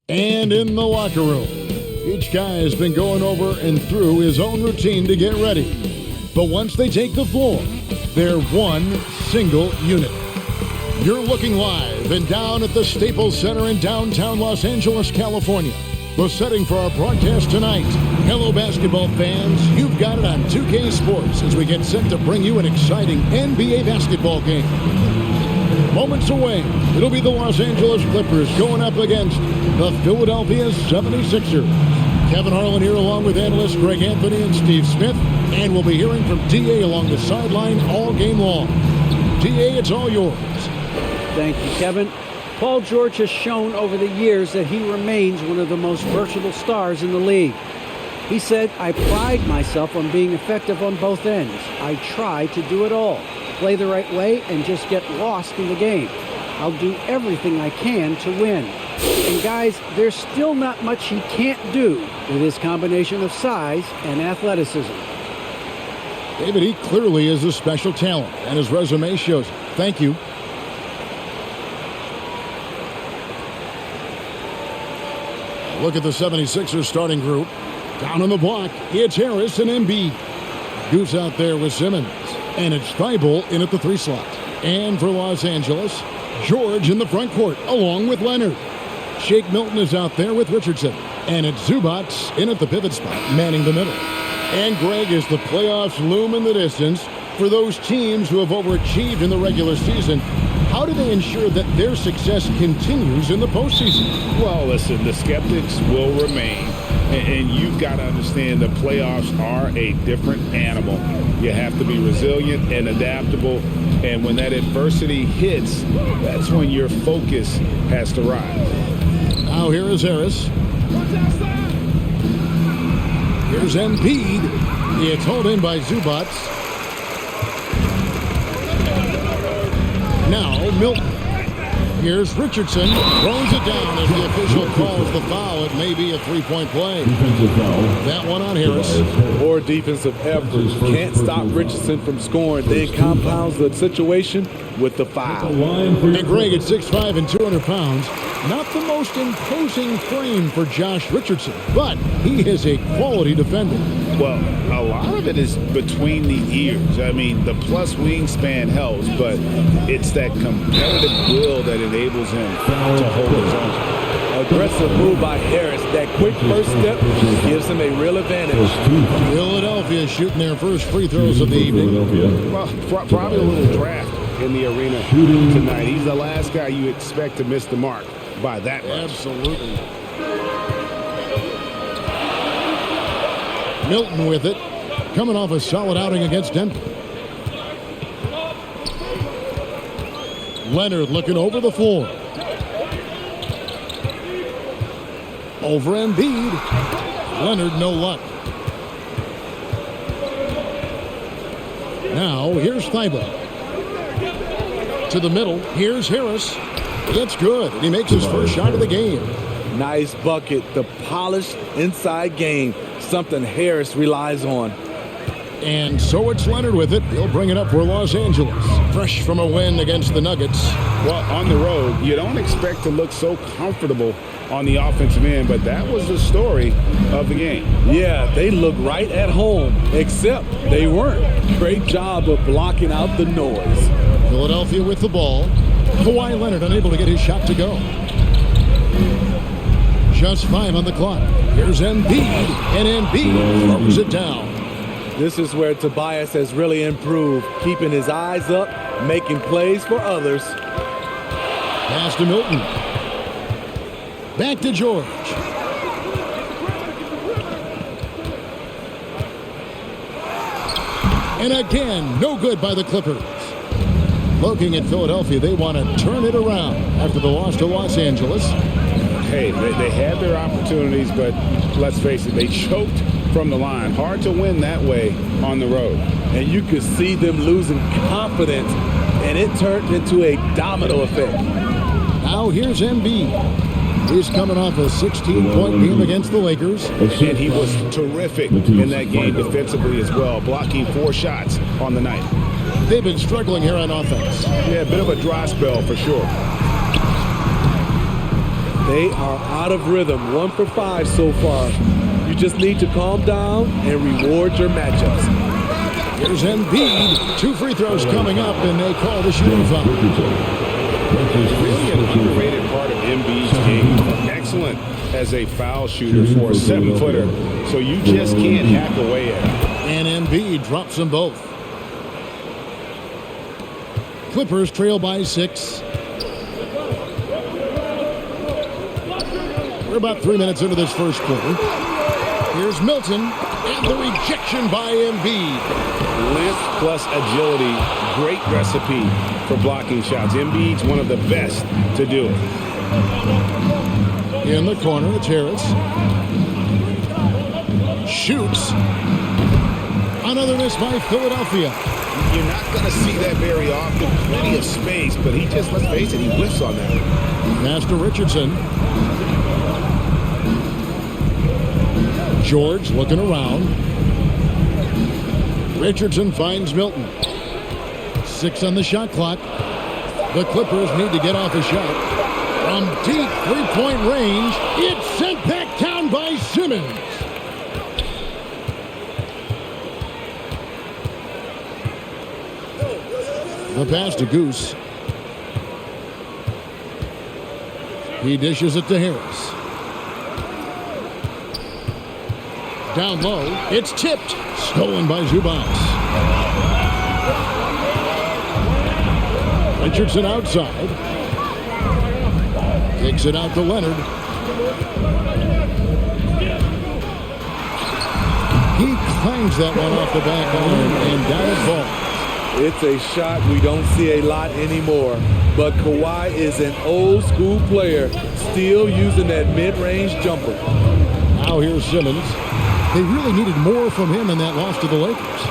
And in the locker room, each guy has been going over and through his own routine to get ready. But once they take the floor, they're one single unit. You're looking live and down at the Staples Center in downtown Los Angeles, California. The setting for our broadcast tonight. Hello, basketball fans. You've got it on 2K Sports as we get set to bring you an exciting NBA basketball game. Moments away, it'll be the Los Angeles Clippers going up against the Philadelphia 76ers. Kevin Harlan here along with analysts Greg Anthony and Steve Smith. And we'll be hearing from D.A. along the sideline all game long. D.A., it's all yours. Thank you, Kevin. Paul George has shown over the years that he remains one of the most versatile stars in the league. He said, "I pride myself on being effective on both ends. I try to do it all. Play the right way and just get lost in the game. I'll do everything I can to win." And guys, there's still not much he can't do with his combination of size and athleticism. David, he clearly is a special talent, and his resume shows it. Thank you. Look at the 76ers starting group. Down on the block, it's Harris and Embiid. Goose out there with Simmons. And it's Thibault in at the 3 slot. And for Los Angeles, George in the front court, along with Leonard. Shake Milton is out there with Richardson. And it's Zubac in at the pivot spot, manning the middle. And Greg, as the playoffs loom in the distance, for those teams who have overachieved in the regular season, how do they ensure that their success continues in the postseason? Well, listen, the skeptics will remain. And you've got to understand the playoffs are a different animal. You have to be resilient and adaptable. And when that adversity hits, that's when your focus has to rise. Now here is Harris. Here's Embiid. It's hauled in by Zubac. Now Milton. Here's Richardson. Throws it down as the official calls the foul. It may be a three-point play. That one on Harris. Poor defensive effort. Can't stop Richardson from scoring. Then compounds the situation with the foul. And Greg at 6'5" and 200 pounds. Not the most imposing frame for Josh Richardson, but he is a quality defender. Well, a lot of it is between the ears. I mean, the plus wingspan helps, but it's that competitive will that enables him to hold his own. Aggressive move by Harris. That quick first step gives him a real advantage. Philadelphia shooting their first free throws of the evening. Well, probably a little draft in the arena tonight. He's the last guy you expect to miss the mark by that much. Absolutely. Milton with it, coming off a solid outing against Denver. Leonard looking over the floor. Over Embiid. Leonard, no luck. Now, here's Thibault. To the middle, here's Harris. It's good, and he makes his first shot of the game. Nice bucket. The polished inside game. Something Harris relies on. And so it's Leonard with it. He'll bring it up for Los Angeles. Fresh from a win against the Nuggets. Well, on the road, you don't expect to look so comfortable on the offensive end, but that was the story of the game. Yeah, they look right at home, except they weren't. Great job of blocking out the noise. Philadelphia with the ball. Kawhi Leonard unable to get his shot to go. Just 5 on the clock. Here's Embiid, and Embiid throws it down. This is where Tobias has really improved, keeping his eyes up, making plays for others. Pass to Milton. Back to George. And again, no good by the Clippers. Looking at Philadelphia, they want to turn it around after the loss to Los Angeles. Hey, they had their opportunities, but let's face it, they choked from the line. Hard to win that way on the road. And you could see them losing confidence, and it turned into a domino effect. Now here's Embiid. He's coming off a 16-point game against the Lakers. And he was terrific in that game defensively as well, blocking 4 shots on the night. they've been struggling here on offense. Yeah, a bit of a dry spell for sure. They are out of rhythm, 1 for 5 so far. You just need to calm down and reward your matchups. Here's Embiid. 2 free throws coming up, and they call the shooting foul. Really an underrated part of Embiid's game. Excellent as a foul shooter for a 7-footer, so you just can't hack away at him. And Embiid drops them both. Clippers trail by 6. We're about 3 minutes into this first quarter. Here's Milton, and the rejection by Embiid. Length plus agility, great recipe for blocking shots. Embiid's one of the best to do it. In the corner, it's Harris. Shoots. Another miss by Philadelphia. You're not going to see that very often. Plenty of space, but he just, let's face it, he whiffs on that. Master Richardson. George looking around. Richardson finds Milton. 6 on the shot clock. The Clippers need to get off a shot. From deep three-point range, it's sent back down by Simmons. The pass to Goose. He dishes it to Harris. Down low, it's tipped. Stolen by Zubac. Richardson outside. Kicks it out to Leonard. He clangs that one off the back iron and down it falls. It's a shot we don't see a lot anymore, but Kawhi is an old school player, still using that mid-range jumper. Now here's Simmons. They really needed more from him in that loss to the Lakers.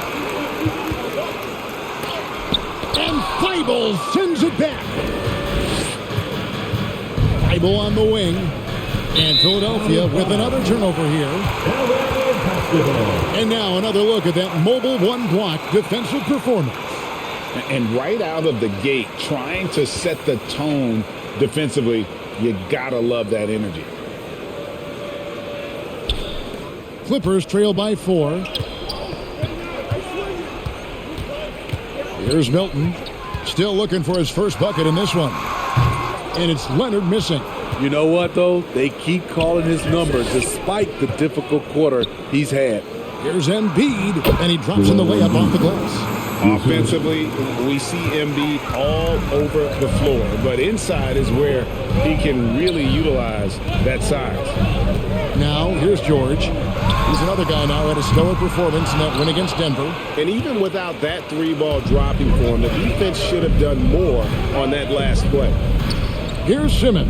And Thibault sends it back. Thibault on the wing. And Philadelphia with another turnover here. And now another look at that mobile one-block defensive performance. And right out of the gate, trying to set the tone defensively, you gotta love that energy. Clippers trail by 4. Here's Milton. Still looking for his first bucket in this one. And it's Leonard missing. You know what, though? They keep calling his number despite the difficult quarter he's had. Here's Embiid, and he drops in the layup off the glass. Offensively, we see Embiid all over the floor, but inside is where he can really utilize that size. Now, here's George. He's another guy now at a stellar performance in that win against Denver. And even without that 3-ball dropping for him, the defense should have done more on that last play. Here's Simmons.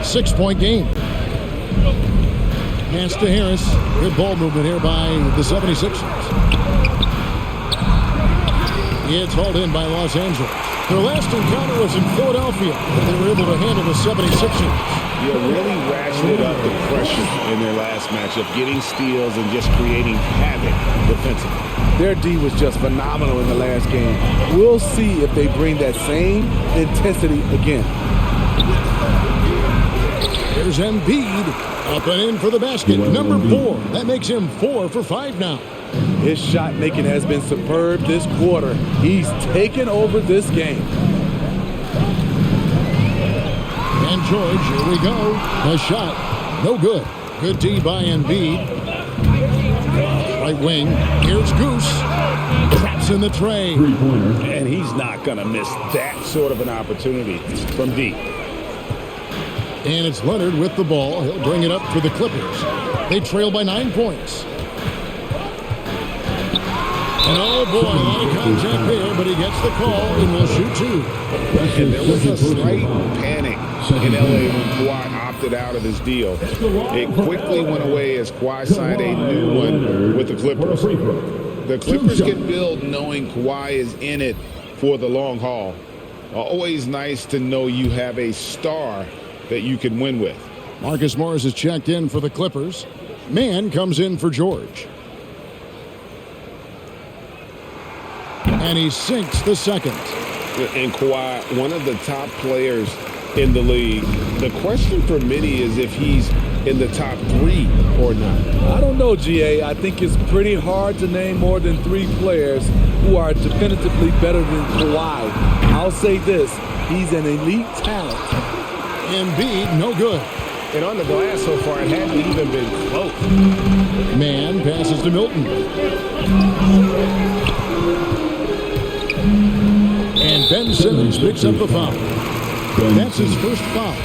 6-point game. Pass to Harris. Good ball movement here by the 76ers. It's hauled in by Los Angeles. Their last encounter was in Philadelphia, and they were able to handle the 76ers. You really ratcheted up the pressure in their last matchup, getting steals and just creating havoc defensively. Their D was just phenomenal in the last game. We'll see if they bring that same intensity again. There's Embiid, up and in for the basket, number 4. That makes him 4 for 5 now. His shot making has been superb this quarter. He's taken over this game. And George, here we go. A shot, no good. Good D by Embiid. Right wing, here's Goose. Traps in the tray. And he's not going to miss that sort of an opportunity from deep. And it's Leonard with the ball. He'll bring it up for the Clippers. They trail by 9 points. And oh boy, a lot of contact there, but he gets the call and will shoot 2. And there was a slight panic in LA when Kawhi opted out of his deal. It quickly went away as Kawhi signed a new one with the Clippers. The Clippers can build knowing Kawhi is in it for the long haul. Always nice to know you have a star that you can win with. Marcus Morris is checked in for the Clippers. Mann comes in for George. And he sinks the second. And Kawhi, one of the top players in the league. The question for many is if he's in the top 3 or not. I don't know, GA. I think it's pretty hard to name more than 3 players who are definitively better than Kawhi. I'll say this, he's an elite talent. Embiid, no good. And on the glass so far, it hadn't even been close. Man passes to Milton. And Ben Simmons picks up the foul. That's his first foul.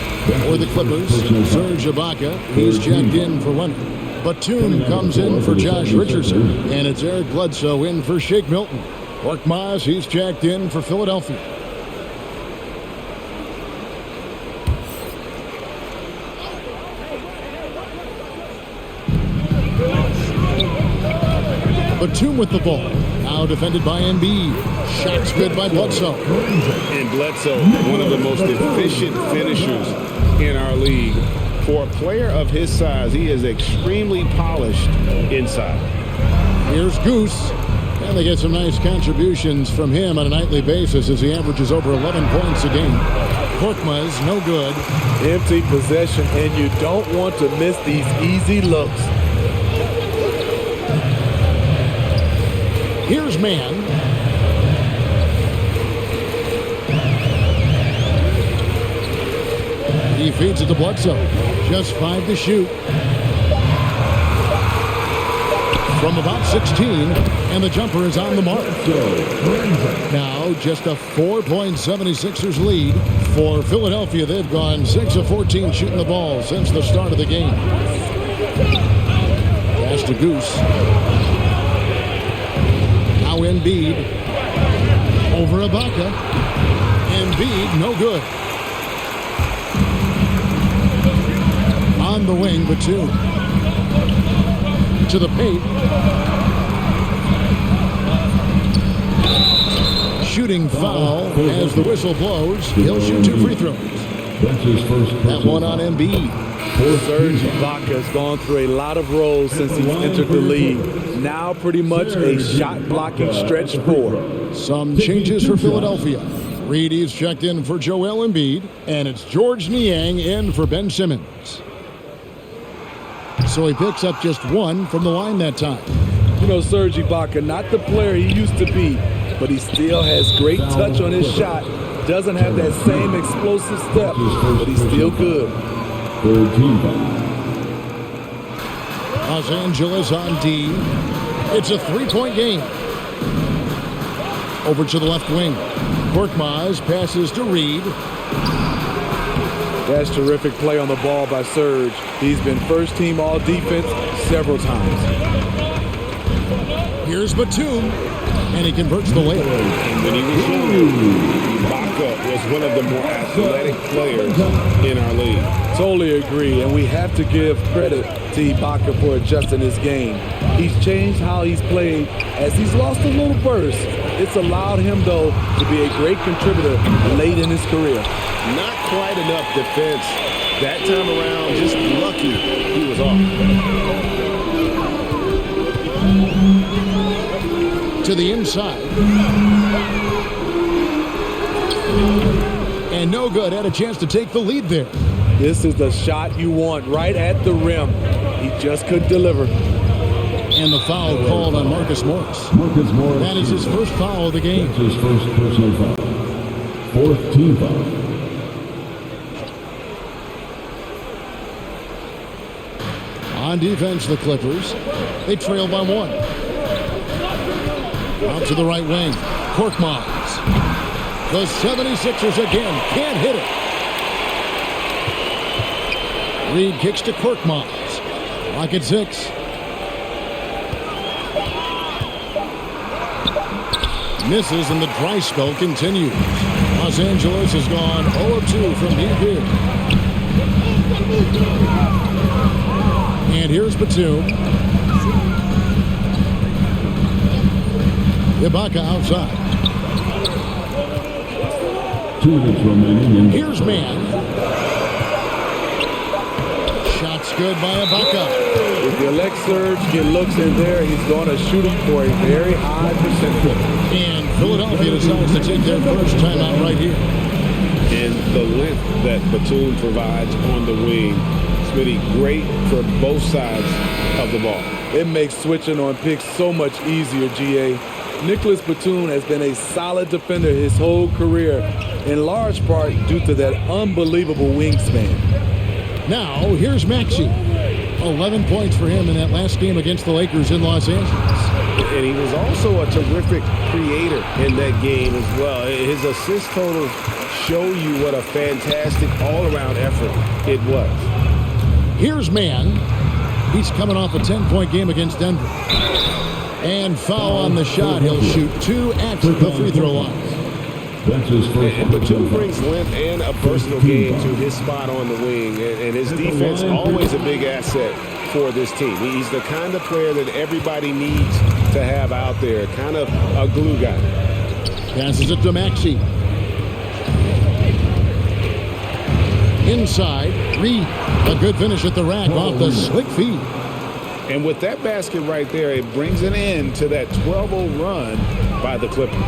For the Clippers, Serge Ibaka, he's checked in for Leonard. Batum comes in for Josh Richardson. And it's Eric Bledsoe in for Shake Milton. Korkmaz, he's checked in for Philadelphia. Batum with the ball. Now defended by Embiid. Shot's good by Bledsoe. And Bledsoe, one of the most efficient finishers in our league. For a player of his size, he is extremely polished inside. Here's Goose. And they get some nice contributions from him on a nightly basis as he averages over 11 points a game. Korkmaz, no good. Empty possession, and you don't want to miss these easy looks. Here's Man. He feeds it to Bledsoe. Just 5 to shoot. From about 16, and the jumper is on the mark. Now just a 4-point 76ers lead. For Philadelphia, they've gone 6 of 14 shooting the ball since the start of the game. Pass to Goose. Now Embiid over Ibaka. Embiid, no good. On the wing, Batum. To the paint. Shooting foul as the whistle blows. He'll shoot 2 free throws. That one on Embiid. Serge Ibaka has gone through a lot of roles since he's entered the league. Now pretty much a shot-blocking stretch 4. Some changes for Philadelphia. Reed is checked in for Joel Embiid, and it's George Niang in for Ben Simmons. So he picks up just 1 from the line that time. You know, Serge Ibaka, not the player he used to be, but he still has great touch on his shot. Doesn't have that same explosive step, but he's still good. Los Angeles on D. It's a 3-point game. Over to the left wing. Korkmaz passes to Reed. That's terrific play on the ball by Serge. He's been first team all defense several times. Here's Batum, and he converts the layup. When he was younger, Ibaka was one of the more athletic players in our league. Totally agree, and we have to give credit to Ibaka for adjusting his game. He's changed how he's played as he's lost a little burst. It's allowed him, though, to be a great contributor late in his career. Not quite enough defense that time around. Just lucky he was off. To the inside. And no good. Had a chance to take the lead there. This is the shot you want, right at the rim. He just couldn't deliver. And the foul called on Marcus Morris. That is his first foul of the game. That's his first personal foul. 4th team foul. On defense, the Clippers. They trail by 1. Out to the right wing. Korkmaz. The 76ers again. Can't hit it. Reed kicks to Korkmaz. Lock at 6. Misses, and the dry spell continues. Los Angeles has gone 0-2 from deep here. And here's Batum. Ibaka outside. 2 minutes remaining. Here's Man. Shots That's good by Ibaka. If the elect surge get looks in there, he's going to shoot him for a very high percentage. And Philadelphia decides to take their first timeout right here. And the length that Batum provides on the wing, Smitty, great for both sides of the ball. It makes switching on picks so much easier, GA. Nicholas Batum has been a solid defender his whole career, in large part due to that unbelievable wingspan. Now, here's Maxey. 11 points for him in that last game against the Lakers in Los Angeles. And he was also a terrific creator in that game as well. His assist totals show you what a fantastic all-around effort it was. Here's Mann. He's coming off a 10-point game against Denver. And foul on the shot. He'll shoot 2 at the free throw line. That's his first. And Batum brings length and a personal game to his spot on the wing. And his defense always a big asset for this team. He's the kind of player that everybody needs to have out there. Kind of a glue guy. Passes it to Maxey. Inside, Reed. A good finish at the rack off the slick feed. And with that basket right there, it brings an end to that 12-0 run by the Clippers.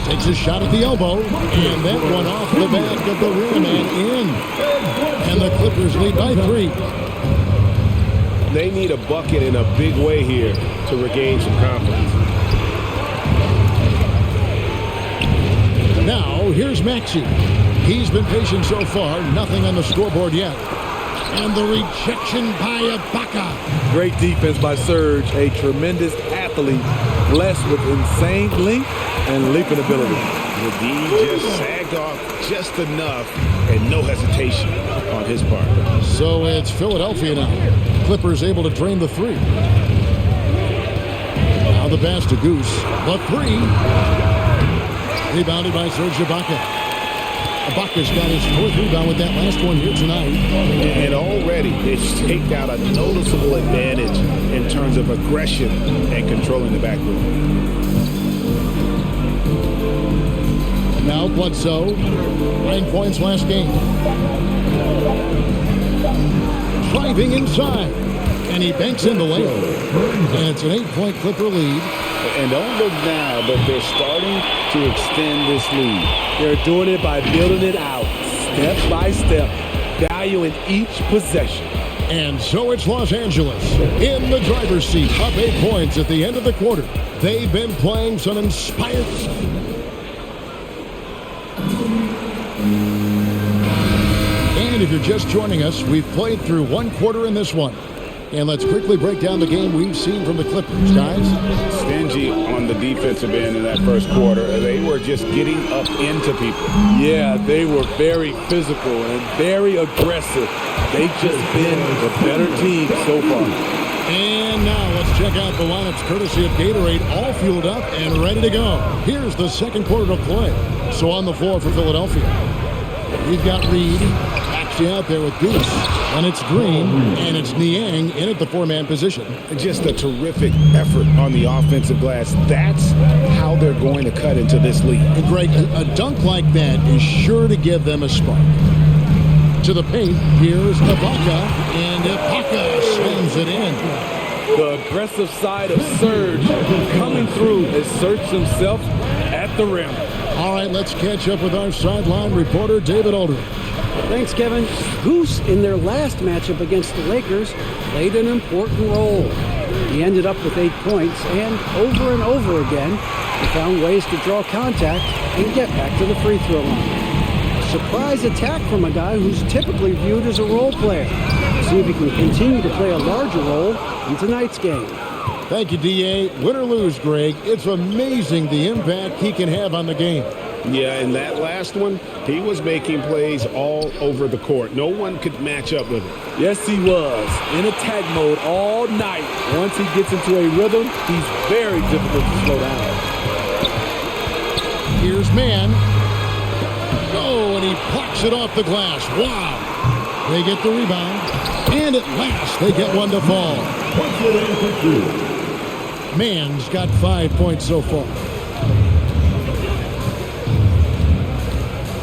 Takes a shot at the elbow, and that one off the back of the rim and in. And the Clippers lead by 3. They need a bucket in a big way here to regain some confidence. Now, here's Maxey. He's been patient so far. Nothing on the scoreboard yet. And the rejection by Ibaka. Great defense by Serge, a tremendous athlete, blessed with insane length and leaping ability. The D just sagged off just enough and no hesitation on his part. So it's Philadelphia now. Clippers able to drain the 3. Now the pass to Goose. The 3. Rebounded by Serge Ibaka. Ibaka's got his 4th rebound with that last one here tonight. And already they've staked out a noticeable advantage in terms of aggression and controlling the backcourt. Now Bledsoe, 9 points last game. Driving inside, and he banks in the layup. And it's an 8-point Clipper lead. And don't look now, but they're starting to extend this lead. They're doing it by building it out, step by step, valuing each possession. And so it's Los Angeles in the driver's seat, up 8 points at the end of the quarter. They've been playing some inspired. And if you're just joining us, we've played through 1 quarter in this one. And let's quickly break down the game we've seen from the Clippers, guys. Stingy on the defensive end in that first quarter. They were just getting up into people. Yeah, they were very physical and very aggressive. They've just been the better team so far. And now let's check out the lineups courtesy of Gatorade, all fueled up and ready to go. Here's the second quarter to play. So on the floor for Philadelphia, we've got Reed actually out there with Goose. And it's Green, and it's Niang in at the 4-man position. Just a terrific effort on the offensive glass. That's how they're going to cut into this league. And Greg, a dunk like that is sure to give them a spark. To the paint, here's Ibaka, and Ibaka slams it in. The aggressive side of Serge coming through asserts himself at the rim. All right, let's catch up with our sideline reporter, David Aldridge. Thanks, Kevin. Goose, in their last matchup against the Lakers, played an important role. He ended up with 8 points, and over again, he found ways to draw contact and get back to the free throw line. A surprise attack from a guy who's typically viewed as a role player. See if he can continue to play a larger role in tonight's game. Thank you, D.A. Win or lose, Greg, it's amazing the impact he can have on the game. Yeah, in that last one, he was making plays all over the court. No one could match up with him. Yes, he was. In attack mode all night. Once he gets into a rhythm, he's very difficult to slow down. Here's Mann. Oh, and he plucks it off the glass. Wow. They get the rebound. And at last, they get one to fall. Mann's got 5 points so far.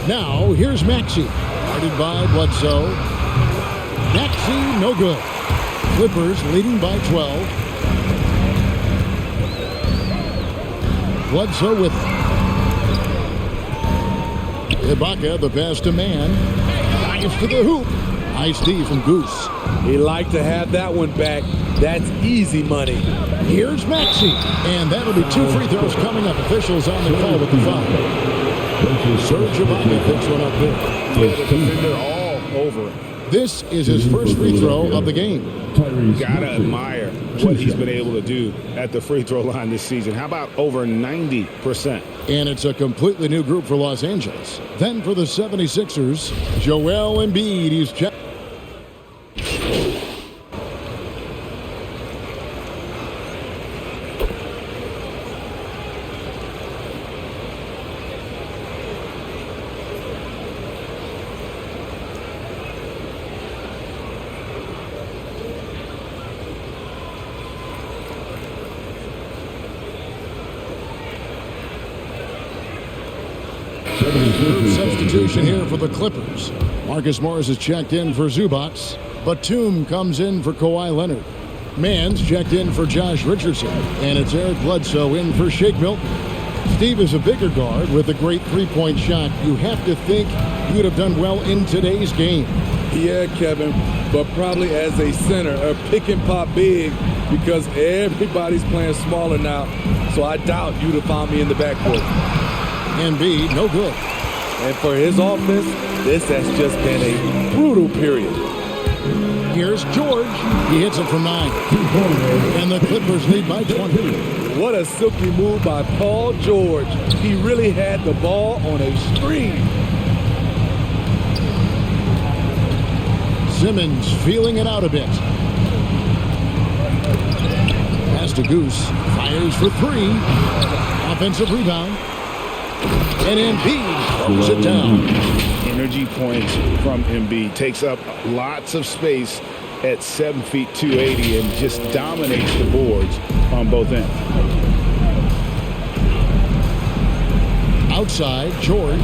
Now, here's Maxey. Guarded by Bledsoe. Maxey, no good. Clippers leading by 12. Bledsoe with it. Ibaka, the pass to man. Nice to the hoop. Nice D from Goose. He liked to have that one back. That's easy money. Here's Maxey. And that'll be 2 free throws coming up. Officials on the call with the foul. Serge Ibaka picks one up there. The defender all over. This is his first free throw of the game. Gotta admire what he's been able to do at the free throw line this season. How about over 90%? And it's a completely new group for Los Angeles. Then for the 76ers, Joel Embiid. He's checked. Substitution here for the Clippers. Marcus Morris is checked in for Zubac. Batum comes in for Kawhi Leonard. Mann's checked in for Josh Richardson. And it's Eric Bledsoe in for Shake Milton. Steve is a bigger guard with a great three-point shot. You have to think you'd have done well in today's game. Yeah, Kevin, but probably as a center, a pick and pop big, because everybody's playing smaller now. So I doubt you'd have found me in the backcourt. Embiid, no good. And for his offense, this has just been a brutal period. Here's George. He hits it from 9. And the Clippers lead by 20. What a silky move by Paul George. He really had the ball on a string. Simmons feeling it out a bit. Pass to Goose. Fires for 3. Offensive rebound. And Embiid throws it down. Energy points from Embiid. Takes up lots of space at 7 feet 280 and just dominates the boards on both ends. Outside, George.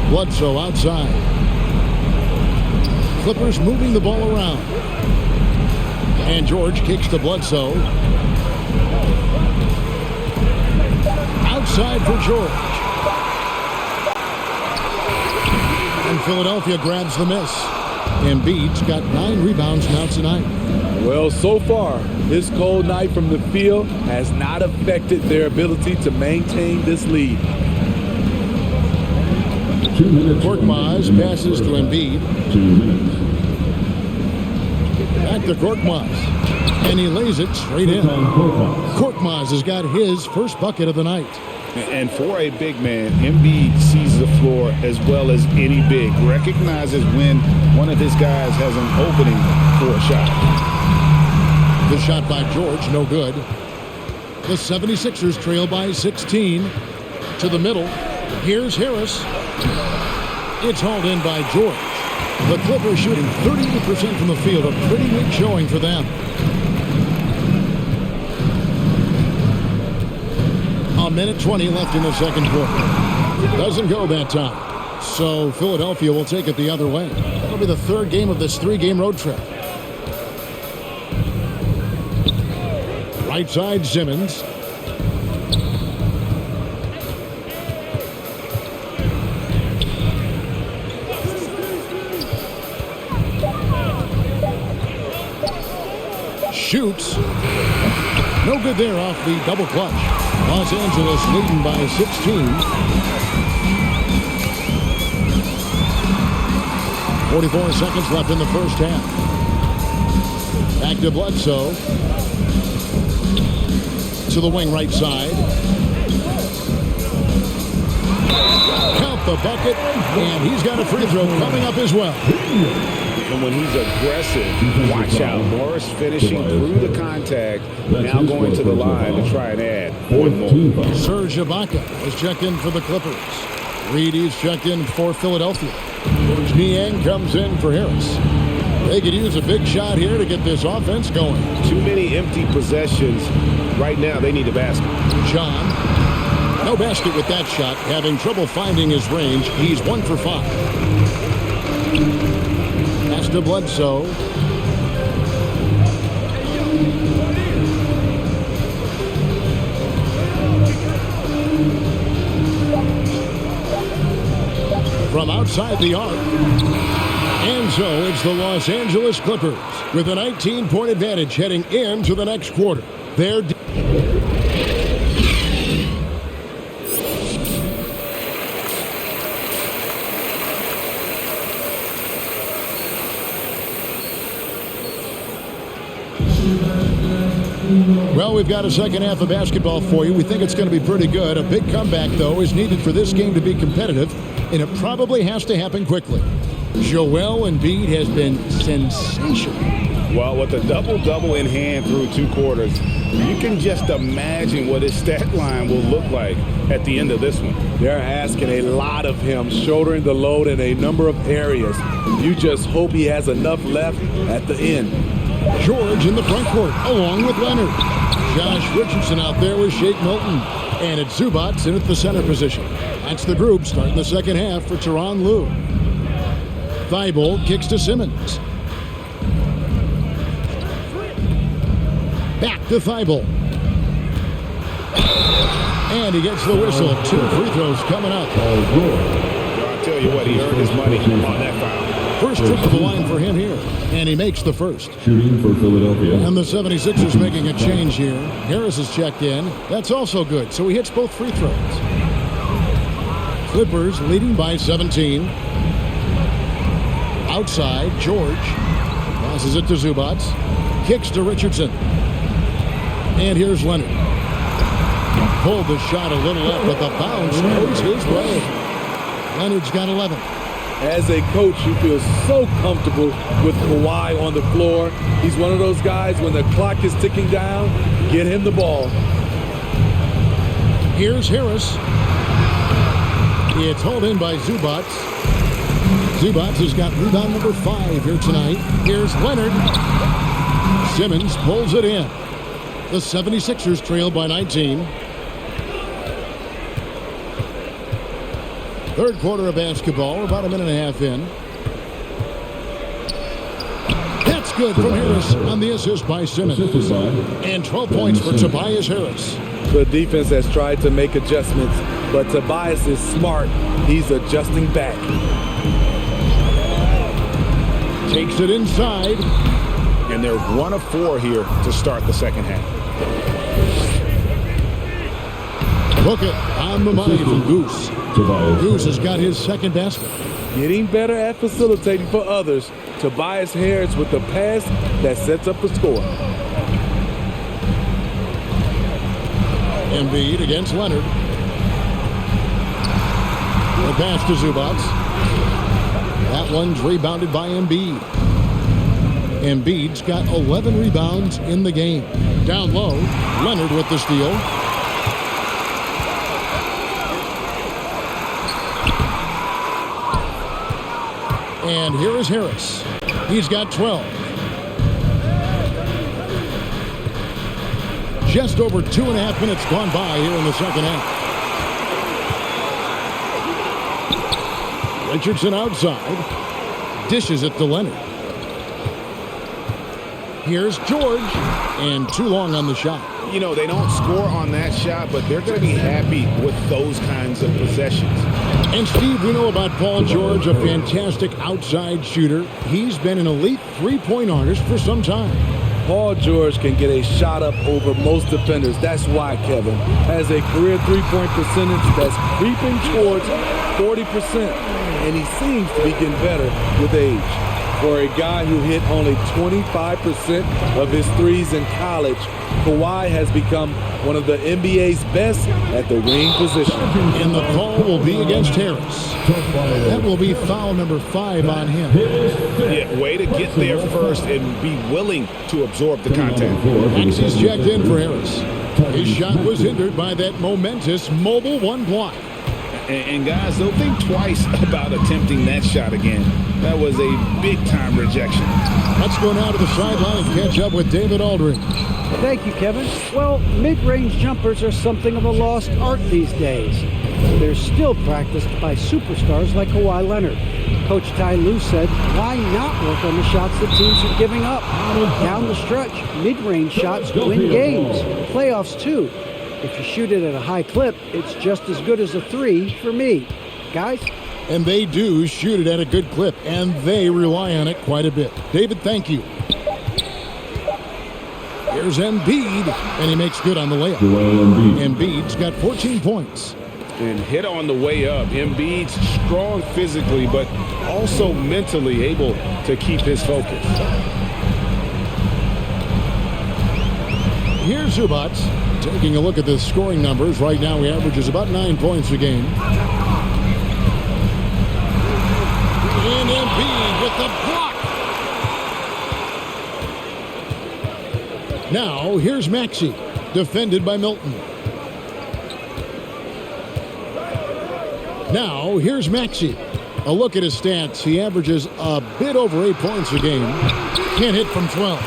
Bledsoe outside. Clippers moving the ball around. And George kicks to Bledsoe. Outside for George. And Philadelphia grabs the miss. Embiid's got 9 rebounds now tonight. Well, so far, this cold night from the field has not affected their ability to maintain this lead. 2 minutes. Korkmaz passes to Embiid. 2 minutes. Back to Korkmaz. And he lays it straight in. Korkmaz has got his first bucket of the night. And for a big man, Embiid sees the floor as well as any big. Recognizes when one of his guys has an opening for a shot. The shot by George, no good. The 76ers trail by 16. To the middle. Here's Harris. It's hauled in by George. The Clippers shooting 38% from the field. A pretty weak showing for them. A minute 20 left in the second quarter. Doesn't go that time. So Philadelphia will take it the other way. That'll be the third game of this 3-game road trip. Right side, Simmons. Shoots. No good there off the double clutch. Los Angeles leading by 16. 44 seconds left in the first half. Back to Bledsoe. To the wing right side. Count the bucket. And he's got a free throw coming up as well. And when he's aggressive, watch out. Morris finishing through the contact, now going to the line to try and add one more. Serge Ibaka is checked in for the Clippers. Reed is checked in for Philadelphia. Niang comes in for Harris. They could use a big shot here to get this offense going. Too many empty possessions. Right now, they need a basket. John No basket with that shot. Having trouble finding his range. He's 1 for 5. Pass to Bledsoe. From outside the arc. And so it's the Los Angeles Clippers with a 19-point advantage heading into the next quarter. They're well, we've got a second half of basketball for you. We think it's going to be pretty good. A big comeback, though, is needed for this game to be competitive, and it probably has to happen quickly. Joel Embiid has been sensational. Well, with a double-double in hand through 2 quarters, you can just imagine what his stat line will look like at the end of this one. They're asking a lot of him, shouldering the load in a number of areas. You just hope he has enough left at the end. George in the front court, along with Leonard. Josh Richardson out there with Shake Milton. And it's Zubac in at the center position. That's the group starting the second half for Tyronn Lue. Thibault kicks to Simmons. Back to Thibault. And he gets the whistle. 2 free throws coming up. I'll tell you what, he earned his money on that foul. First trip to the line for him here. And he makes the first. Shooting for Philadelphia. And the 76ers making a change here. Harris is checked in. That's also good. So he hits both free throws. Clippers leading by 17. Outside, George passes it to Zubac. Kicks to Richardson. And here's Leonard. Pulled the shot a little up, but the bounce goes his way. Leonard's got 11. As a coach, you feel so comfortable with Kawhi on the floor. He's one of those guys, when the clock is ticking down, get him the ball. Here's Harris. It's hauled in by Zubac. Zubac has got rebound number 5 here tonight. Here's Leonard. Simmons pulls it in. The 76ers trail by 19. Third quarter of basketball. We're about a minute and a half in. That's good from Harris on the assist by Simmons. And 12 points for Tobias Harris. The defense has tried to make adjustments, but Tobias is smart. He's adjusting back. Takes it inside. And they're 1 of 4 here to start the second half. Look it on the money from Goose. Goose has got his second basket. Getting better at facilitating for others. Tobias Harris with the pass that sets up the score. Embiid against Leonard. The pass to Zubac. That one's rebounded by Embiid. Embiid's got 11 rebounds in the game. Down low, Leonard with the steal. And here is Harris. He's got 12. Just over 2.5 minutes gone by here in the second half. Richardson outside. Dishes it to Leonard. Here's George. And too long on the shot. You know, they don't score on that shot, but they're going to be happy with those kinds of possessions. And Steve, we know about Paul George, a fantastic outside shooter. He's been an elite three-point artist for some time. Paul George can get a shot up over most defenders. That's why Kevin has a career three-point percentage that's creeping towards 40%. And he seems to be getting better with age. For a guy who hit only 25% of his threes in college, Kawhi has become one of the NBA's best at the wing position. And the call will be against Harris. That will be foul number 5 on him. Yeah, way to get there first and be willing to absorb the contact. Maxey's checked in for Harris. His shot was hindered by that momentous mobile 1 block. And guys, don't think twice about attempting that shot again. That was a big-time rejection. Let's go now to the sideline and catch up with David Aldridge. Thank you, Kevin. Well, mid-range jumpers are something of a lost art these days. They're still practiced by superstars like Kawhi Leonard. Coach Ty Lue said, why not work on the shots that teams are giving up? Down the stretch, mid-range shots win games. Playoffs, too. If you shoot it at a high clip, it's just as good as a three for me. Guys? And they do shoot it at a good clip, and they rely on it quite a bit. David, thank you. Here's Embiid, and he makes good on the layup. Embiid's got 14 points. And hit on the way up. Embiid's strong physically, but also mentally able to keep his focus. Here's Zubac. Taking a look at the scoring numbers. Right now he averages about 9 points a game. And Embiid with the block. Now here's Maxey. Defended by Milton. Now, here's Maxey. A look at his stats. He averages a bit over 8 points a game. Can't hit from 12.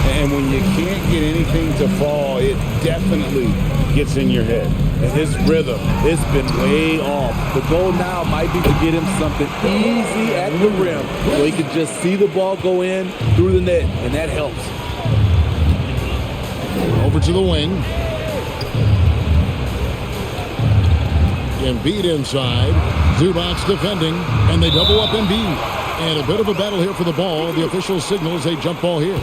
And when you can't get anything to fall, it definitely gets in your head. And his rhythm, it's been way off. The goal now might be to get him something easy at the rim so he can just see the ball go in through the net, and that helps. Over to the wing. Embiid inside. Zubac defending, and they double up Embiid. And a bit of a battle here for the ball. The official signals a jump ball here.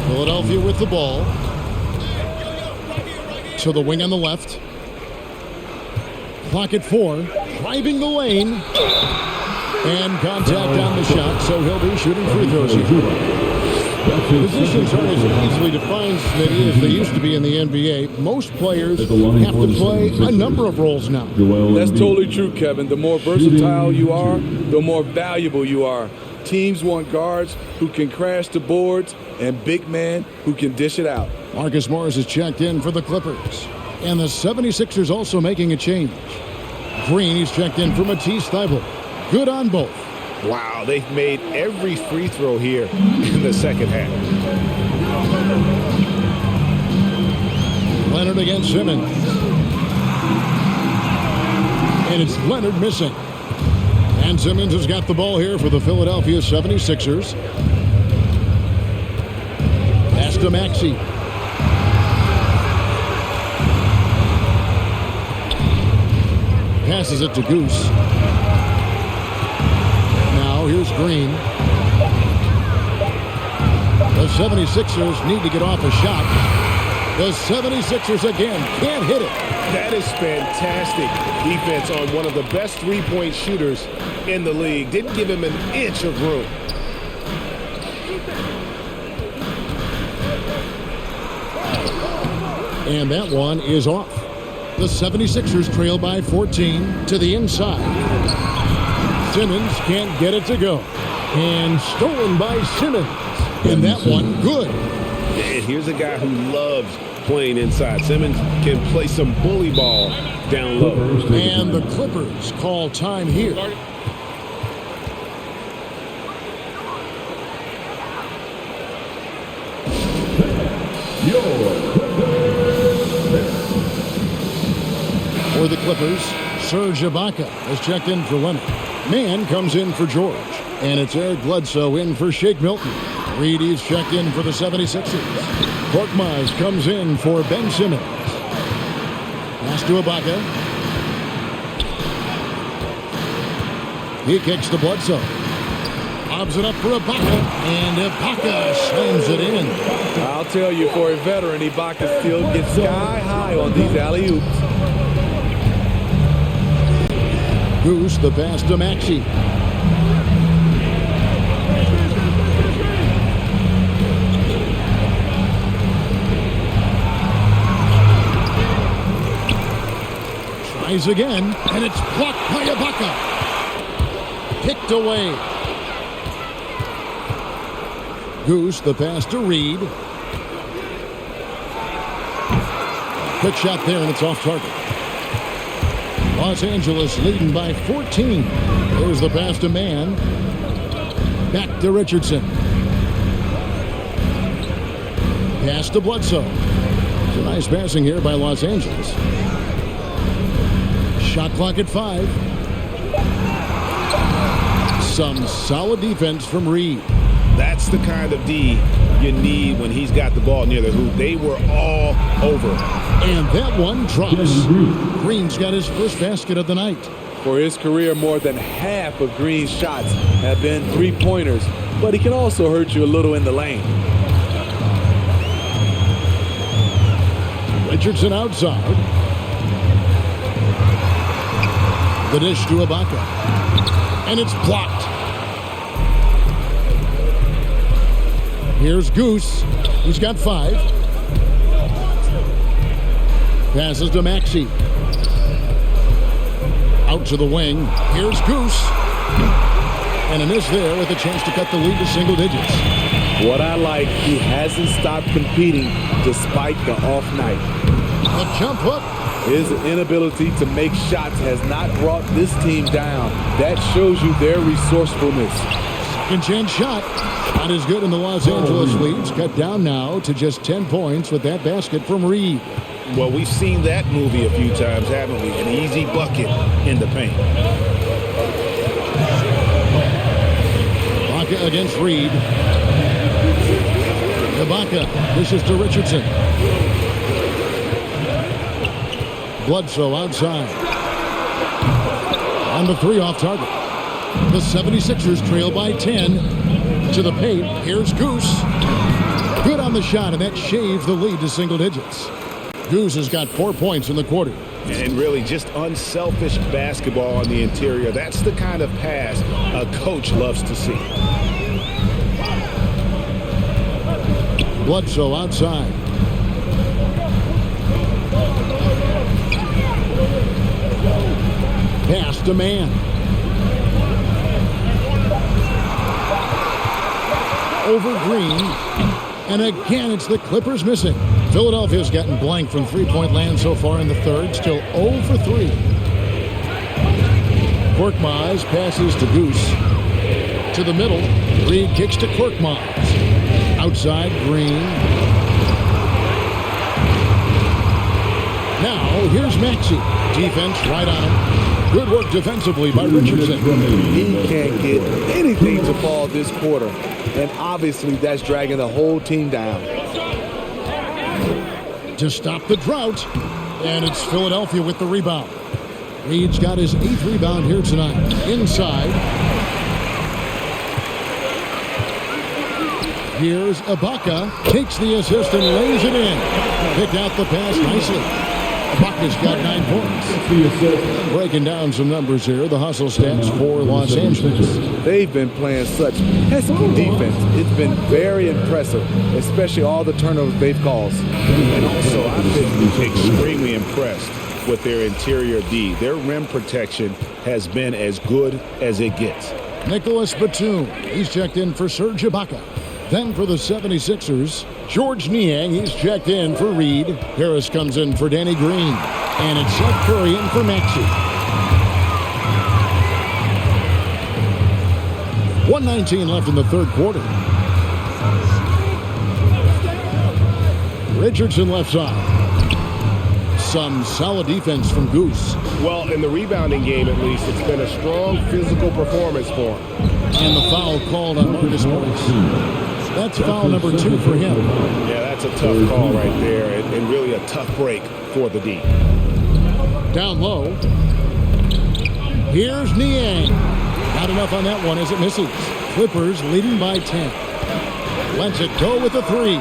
Philadelphia with the ball. To the wing on the left. Clock at 4. Driving the lane. And contact on the shot, so he'll be shooting free throws here. Positions aren't as easily defined as they used to be in the NBA. Most players have to play a number of roles now. That's totally true, Kevin. The more versatile you are, the more valuable you are. Teams want guards who can crash the boards and big men who can dish it out. Marcus Morris is checked in for the Clippers. And the 76ers also making a change. Green, he's checked in for Matisse Thybulle. Good on both. Wow, they've made every free throw here in the second half. Leonard against Simmons. And it's Leonard missing. And Simmons has got the ball here for the Philadelphia 76ers. Pass to Maxey. Passes it to Goose. Here's Green. The 76ers need to get off a shot. The 76ers again can't hit it. That is fantastic defense on one of the best three-point shooters in the league. Didn't give him an inch of room. And that one is off. The 76ers trail by 14 to the inside. Simmons can't get it to go. And stolen by Simmons. And that one good. And here's a guy who loves playing inside. Simmons can play some bully ball down low. And the Clippers call time here. For the Clippers, Serge Ibaka has checked in for Leonard. Mann comes in for George. And it's Eric Bledsoe in for Shake Milton. Reedy's checked in for the 76ers. Korkmaz comes in for Ben Simmons. Pass to Ibaka. He kicks to Bledsoe. Lobs it up for Ibaka. And Ibaka slams it in. I'll tell you, for a veteran, Ibaka still gets sky high on these alley-oops. Goose, the pass to Maxey. Tries again, and it's blocked by Ibaka. Kicked away. Goose, the pass to Reed. Quick shot there, and it's off target. Los Angeles leading by 14. There's the pass to Mann. Back to Richardson. Pass to Bledsoe. It's a nice passing here by Los Angeles. Shot clock at 5. Some solid defense from Reed. That's the kind of D you need when he's got the ball near the hoop. They were all over. And that one drops. Green's got his first basket of the night. For his career, more than half of Green's shots have been three-pointers, but he can also hurt you a little in the lane. Richardson outside. The dish to Ibaka. And it's blocked. Here's Goose. He's got 5. Passes to Maxey. Out to the wing. Here's Goose. And a miss there with a chance to cut the lead to single digits. What I like, he hasn't stopped competing despite the off night. A jump up. His inability to make shots has not brought this team down. That shows you their resourcefulness. Second chance shot. Not as good in the Los Angeles leads. Cut down now to just 10 points with that basket from Reed. Well, we've seen that movie a few times, haven't we? An easy bucket in the paint. Ibaka against Reed. Ibaka. This is to Richardson. Bledsoe outside. On the 3 off target. The 76ers trail by 10. To the paint. Here's Goose. Good on the shot, and that shaves the lead to single digits. Goose has got 4 points in the quarter. And really just unselfish basketball on the interior. That's the kind of pass a coach loves to see. Bledsoe outside. Pass to Mann. Over Green. And again, it's the Clippers missing. Philadelphia's gotten blank from three-point land so far in the third. Still 0 for 3. Korkmaz passes to Goose. To the middle. Reed kicks to Korkmaz. Outside, Green. Now, here's Maxey. Defense right on him. Good work defensively by Richardson. He can't get anything to fall this quarter. And obviously, that's dragging the whole team down. To stop the drought. And it's Philadelphia with the rebound. Reed's got his 8th rebound here tonight. Inside. Here's Ibaka. Takes the assist and lays it in. Picked out the pass nicely. Ibaka's got 9 points. Breaking down some numbers here. The hustle stats for Los Angeles. They've been playing such pesky defense. It's been very impressive, especially all the turnovers they've caused. And also, I've been extremely impressed with their interior D. Their rim protection has been as good as it gets. Nicholas Batum. He's checked in for Serge Ibaka. Then for the 76ers, George Niang. He's checked in for Reed. Harris comes in for Danny Green. And it's Seth Curry in for Maxey. 1:19 left in the third quarter. Richardson left side. Some solid defense from Goose. Well, in the rebounding game, at least, it's been a strong physical performance for him. And the foul called on Marcus Morris. That's foul number 2 for him. Yeah, that's a tough call right there, and really a tough break for the D. Down low. Here's Niang. Not enough on that one as it misses. Clippers leading by 10. Lets it go with a 3.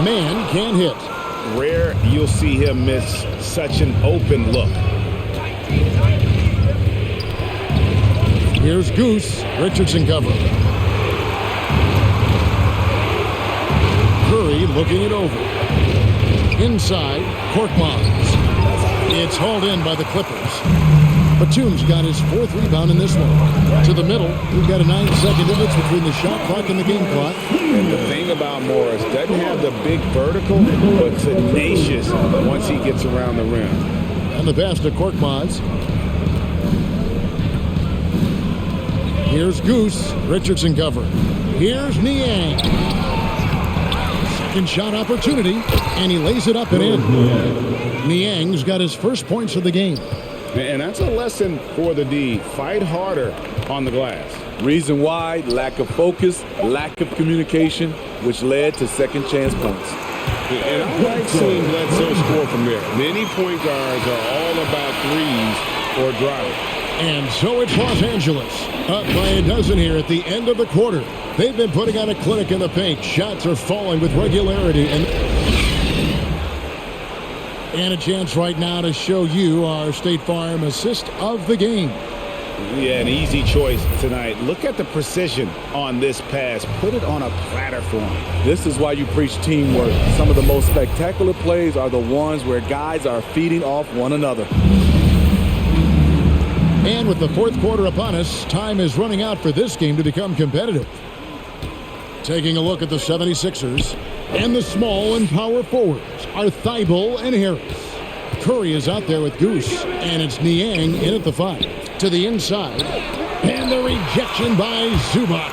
Man can't hit. Rare you'll see him miss such an open look. Here's Goose. Richardson cover. Curry looking it over. Inside, Korkmaz. It's hauled in by the Clippers. Batum's got his 4th rebound in this one. To the middle, we've got a 9-second difference between the shot clock and the game clock. And the thing about Morris, doesn't have the big vertical, but tenacious once he gets around the rim. And the pass to Korkmaz. Here's Goose. Richardson cover. Here's Niang. Second shot opportunity, and he lays it up and in. Niang's got his first points of the game. And that's a lesson for the D. Fight harder on the glass. Reason why, lack of focus, lack of communication, which led to second chance points. And I like seeing Bledsoe score from there. Many point guards are all about threes or driving. And so it's Los Angeles, up by a dozen here at the end of the quarter. They've been putting on a clinic in the paint. Shots are falling with regularity. And a chance right now to show you our State Farm assist of the game. Yeah, an easy choice tonight. Look at the precision on this pass. Put it on a platter for him. This is why you preach teamwork. Some of the most spectacular plays are the ones where guys are feeding off one another. And with the 4th quarter upon us, time is running out for this game to become competitive. Taking a look at the 76ers, and the small and power forwards are Thibault and Harris. Curry is out there with Goose, and it's Niang in at the 5. To the inside, and the rejection by Zubac.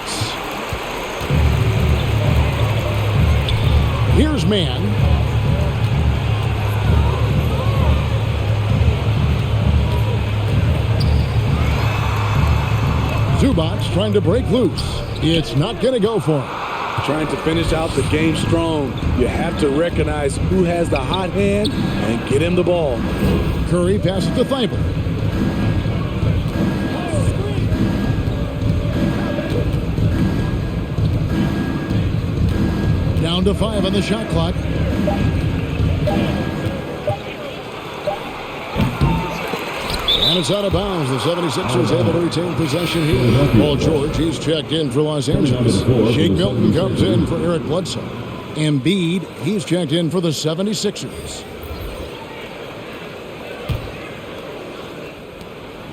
Here's Mann. Zubac trying to break loose. It's not going to go for him. Trying to finish out the game strong. You have to recognize who has the hot hand and get him the ball. Curry passes to Thibault. Down to 5 on the shot clock. And it's out of bounds. The 76ers able to retain possession here. Paul George, he's checked in for Los Angeles. Shake Milton comes in for Eric Bledsoe. Embiid, he's checked in for the 76ers.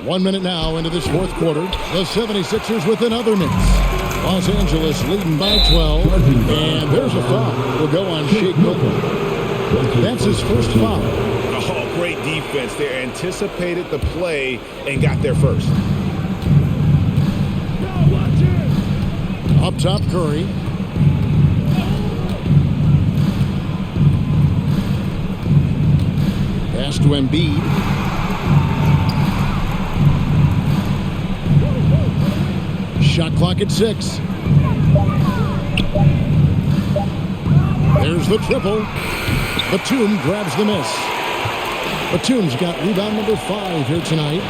1 minute now into this 4th quarter. The 76ers with another miss. Los Angeles leading by 12. And there's a foul. Will go on Shake Milton. That's his first foul. Oh, great defense there. Anticipated the play and got there first. Up top, Curry. Pass to Embiid. Shot clock at 6. There's the triple. Batum grabs the miss. Batum's got rebound number 5 here tonight.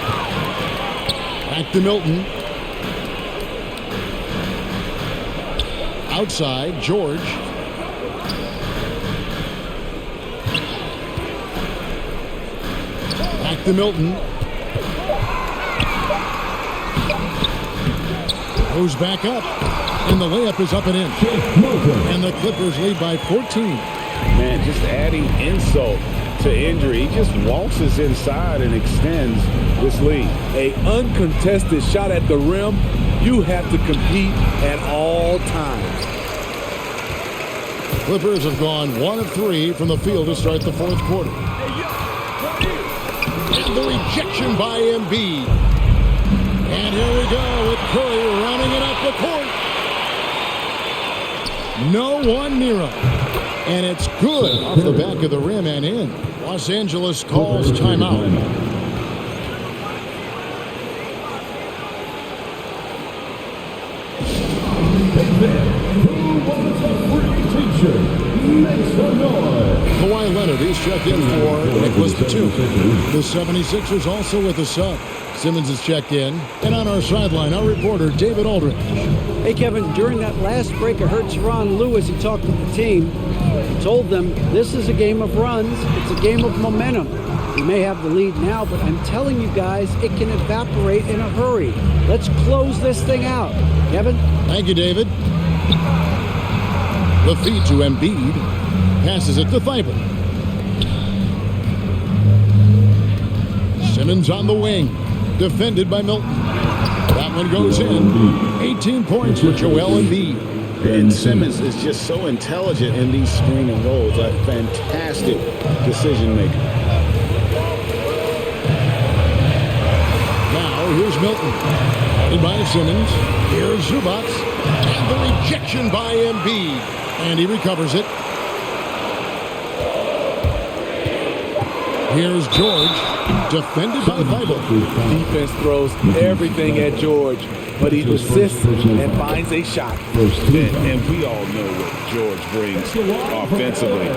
Back to Milton. Outside, George. Back to Milton. Goes back up. And the layup is up and in. And the Clippers lead by 14. Man, just adding insult to injury. He just waltzes inside and extends this lead. A uncontested shot at the rim. You have to compete at all times. Clippers have gone 1 of 3 from the field to start the 4th quarter. And the rejection by Embiid. And here we go with Curry running it up the court. No one near him. And it's good off the back of the rim and in. Los Angeles calls timeout. Kawhi Leonard is checked in for Nicholas Batum. The 76ers also with a sub. Simmons is checked in. And on our sideline, our reporter, David Aldridge. Hey, Kevin, during that last break, I heard Teron Lewis, he talked with the team, told them this is a game of runs. It's a game of momentum. We may have the lead now, but I'm telling you guys, it can evaporate in a hurry. Let's close this thing out. Kevin? Thank you, David. The feed to Embiid. Passes it to Thibault. Simmons on the wing. defended by Milton. That one goes in. 18 points for Joel Embiid. And Simmons is just so intelligent in these screen and rolls. A fantastic decision maker. Now here's Milton. Headed by Simmons. Here's Zubac. And the rejection by Embiid. And he recovers it. Here's George. Defended by Thibault. Defense throws everything at George, but he resists and finds a shot. And we all know what George brings offensively,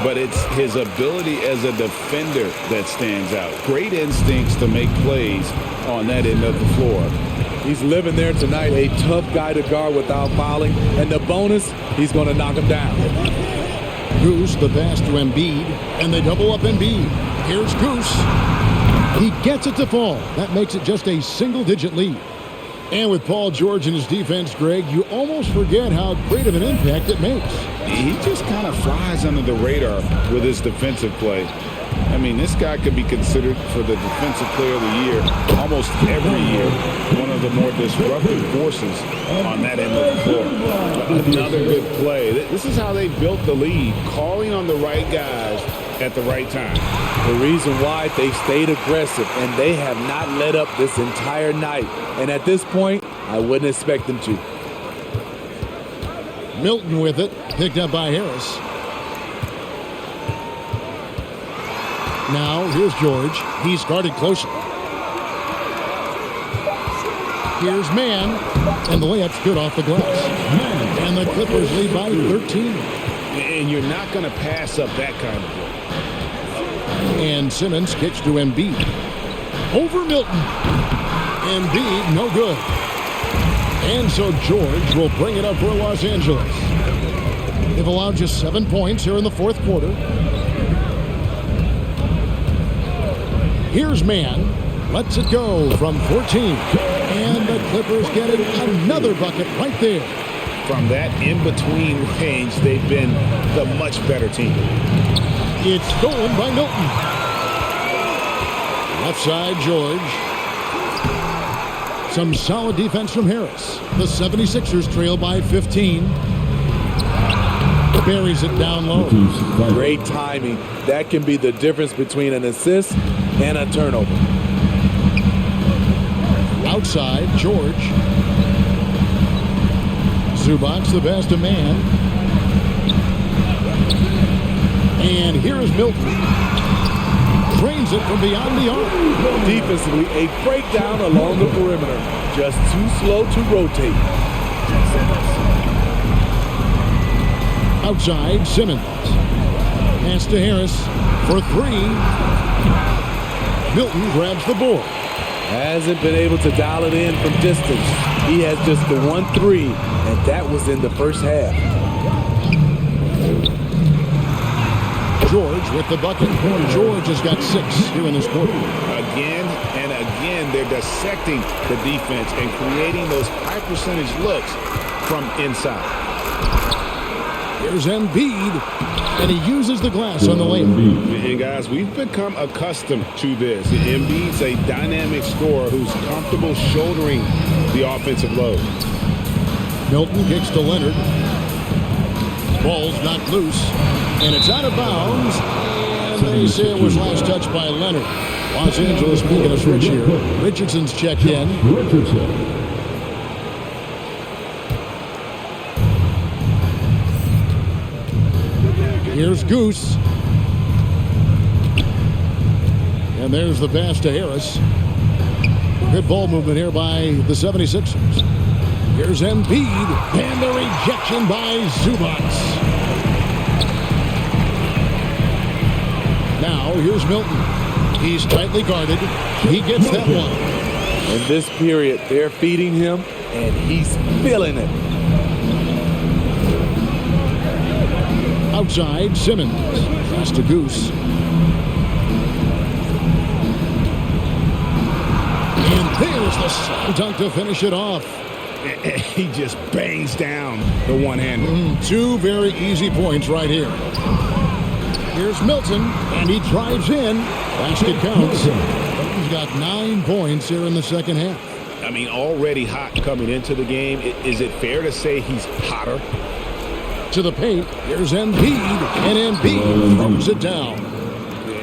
but it's his ability as a defender that stands out. Great instincts to make plays on that end of the floor. He's living there tonight, a tough guy to guard without fouling, and the bonus, he's going to knock him down. Goose, the pass to Embiid, and they double up Embiid. Here's Goose. He gets it to fall. That makes it just a single-digit lead. And with Paul George in his defense, Greg, you almost forget how great of an impact it makes. He just kind of flies under the radar with his defensive play. I mean, this guy could be considered for the Defensive Player of the Year almost every year. One of the more disruptive forces on that end of the floor. Another good play. This is how they built the lead, calling on the right guys at the right time. The reason why they stayed aggressive, and they have not let up this entire night. And at this point, I wouldn't expect them to. Milton with it, picked up by Harris. Now, here's George. He's guarded closer. Here's Mann, and the layup's good off the glass. And the Clippers lead by 13. And you're not going to pass up that kind of play. And Simmons kicks to Embiid. Over Milton. Embiid, no good. And so George will bring it up for Los Angeles. They've allowed just 7 points here in the fourth quarter. Here's Mann. Lets it go from 14. And the Clippers getting another bucket right there. From that in-between range, they've been the much better team. It's stolen by Milton. Left side, George. Some solid defense from Harris. The 76ers trail by 15. Buries it down low. Great timing. That can be the difference between an assist and a turnover. Outside, George. Zubac, the pass to Mann. And here is Milton. Drains it from beyond the arc. Defensively, a breakdown along the perimeter. Just too slow to rotate. Outside, Simmons. Pass to Harris for 3. Milton grabs the board. Hasn't been able to dial it in from distance. He has just the 1-3, and that was in the first half. George with the bucket. George has got 6 here in this quarter. Again and again, they're dissecting the defense and creating those high percentage looks from inside. Here's Embiid, and he uses the glass on the layup. And guys, we've become accustomed to this. Embiid's a dynamic scorer who's comfortable shouldering the offensive load. Milton kicks to Leonard. Ball's knocked loose, and it's out of bounds. And they say it was last touched by Leonard. Los Angeles making a switch here. Richardson's checked in. Here's Goose. And there's the pass to Harris. Good ball movement here by the 76ers. Here's Embiid. And the rejection by Zubac. Now here's Milton. He's tightly guarded. He gets that one. In this period, they're feeding him, and he's feeling it. Outside, Simmons. Pass to Goose. And there's the slam dunk to finish it off. He just bangs down the one-hander. 2 very easy points right here. Here's Milton, and he drives in. Basket counts. He's got 9 points here in the second half. I mean, already hot coming into the game. Is it fair to say he's hotter? To the paint, here's Embiid, and Embiid throws it down.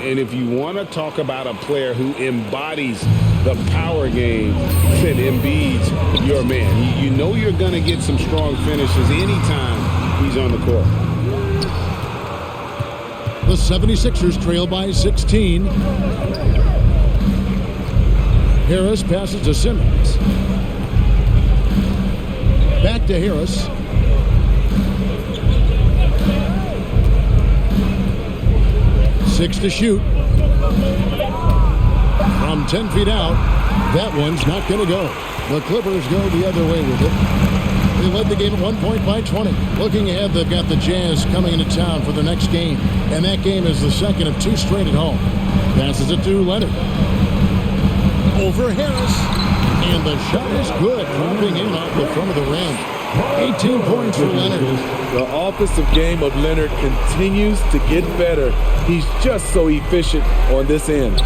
And if you want to talk about a player who embodies the power game, then Embiid's your man. You know you're going to get some strong finishes anytime he's on the court. The 76ers trail by 16. Harris passes to Simmons. Back to Harris. Six to shoot. From 10 feet out, that one's not going to go. The Clippers go the other way with it. They led the game at 1 point by 20. Looking ahead, they've got the Jazz coming into town for the next game. And that game is the second of 2 straight at home. Passes it to Leonard. Over Harris. And the shot is good. Dropping in off the front of the rim. 18 points for Leonard. The offensive game of Leonard continues to get better. He's just so efficient on this end.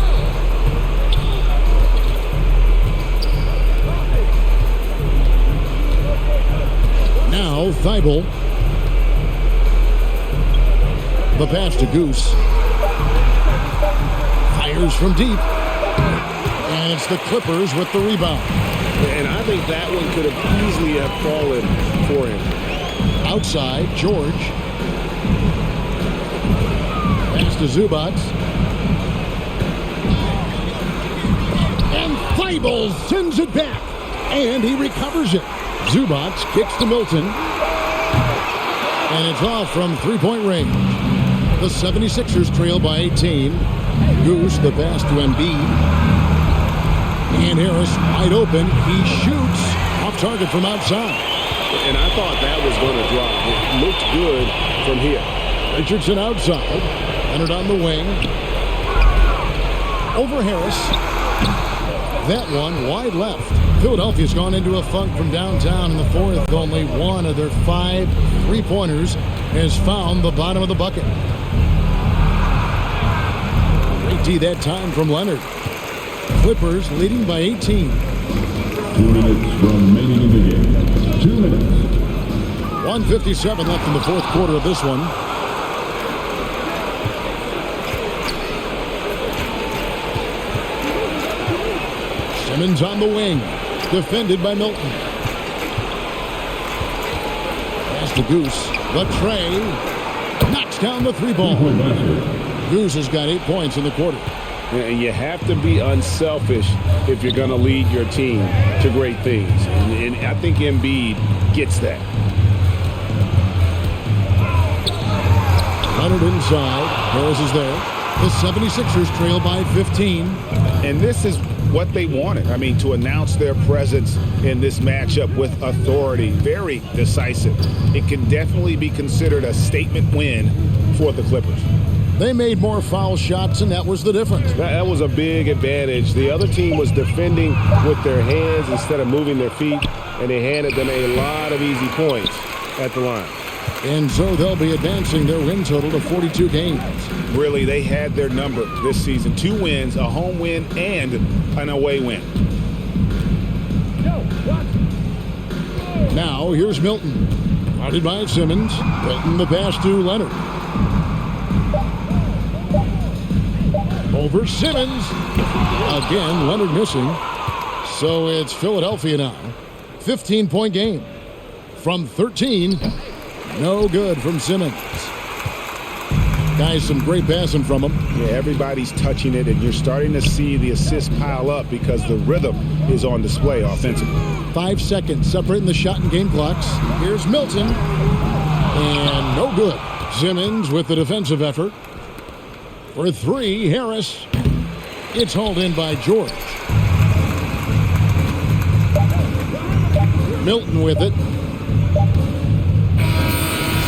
Now Thibault. The pass to Goose. Fires from deep. And it's the Clippers with the rebound. And I think that one could have easily have fallen for him. Outside, George. Pass to Zubac. And Thibault sends it back. And he recovers it. Zubac kicks to Milton. And it's off from three-point range. The 76ers trail by 18. Goose, the pass to Embiid. And Harris wide open. He shoots off target from outside. And I thought that was going to drop. It looked good from here. Richardson outside. Leonard on the wing. Over Harris. That one wide left. Philadelphia's gone into a funk from downtown in the fourth. Only one of their 5 3-pointers has found the bottom of the bucket. Great D that time from Leonard. Clippers leading by 18. 2 minutes remaining in the game. 2 minutes. 1:57 left in the fourth quarter of this one. Simmons on the wing. Defended by Milton. Pass to Goose. The tray. Knocks down the 3-ball. Goose has got 8 points in the quarter. And you have to be unselfish if you're going to lead your team to great things. And I think Embiid gets that. Leonard inside. Harris is there. The 76ers trail by 15. And this is what they wanted. I mean, to announce their presence in this matchup with authority. Very decisive. It can definitely be considered a statement win for the Clippers. They made more foul shots, and that was the difference. That was a big advantage. The other team was defending with their hands instead of moving their feet, and they handed them a lot of easy points at the line. And so they'll be advancing their win total to 42 games. Really, they had their number this season. 2 wins, a home win, and an away win. Now, here's Milton. Guarded by Simmons. Milton the pass to Leonard. Over Simmons. Again, Leonard missing. So it's Philadelphia now. 15-point game. From 13, no good from Simmons. Guys, some great passing from him. Yeah, everybody's touching it, and you're starting to see the assists pile up because the rhythm is on display offensively. 5 seconds separating the shot and game clocks. Here's Milton. And no good. Simmons with the defensive effort. For 3, Harris. It's hauled in by George. Milton with it.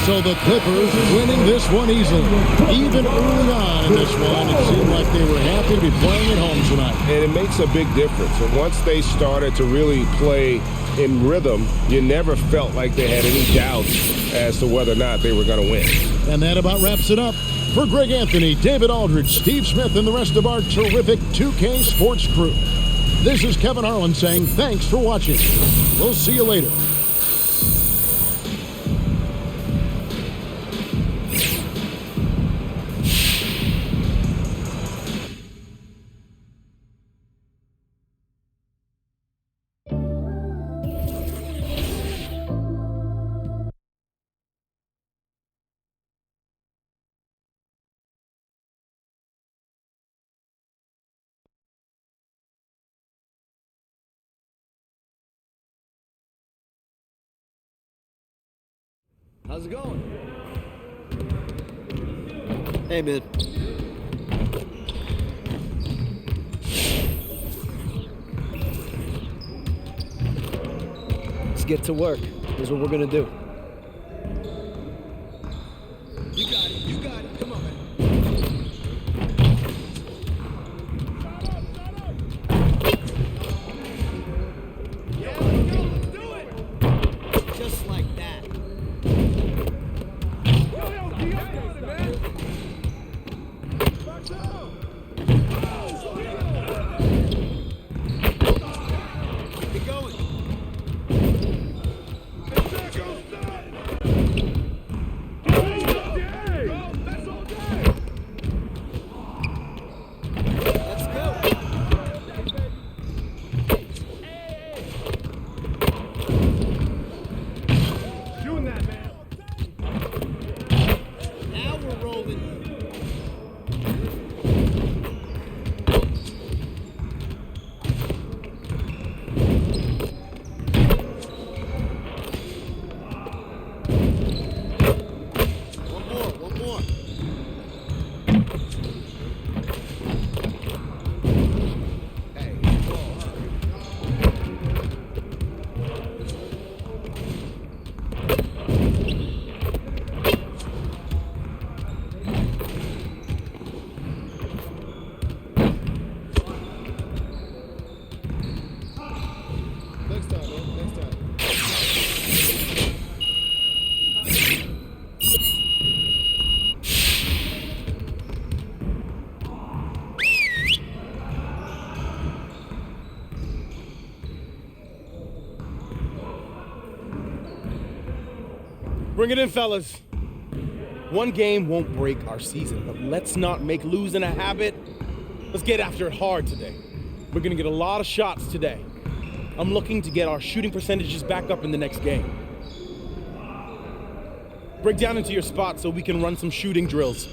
So the Clippers winning this one easily. Even early on in this one, it seemed like they were happy to be playing at home tonight. And it makes a big difference. And once they started to really play in rhythm, you never felt like they had any doubts as to whether or not they were going to win. And that about wraps it up. For Greg Anthony, David Aldridge, Steve Smith, and the rest of our terrific 2K Sports crew, this is Kevin Harlan saying thanks for watching. We'll see you later. How's it going? Hey, man. Let's get to work. Here's what we're gonna do. You got it. You got it. Come on, man. Yeah, let's go. Let's do it. Just like that. Bring it in, fellas. One game won't break our season, but let's not make losing a habit. Let's get after it hard today. We're gonna get a lot of shots today. I'm looking to get our shooting percentages back up in the next game. Break down into your spot so we can run some shooting drills.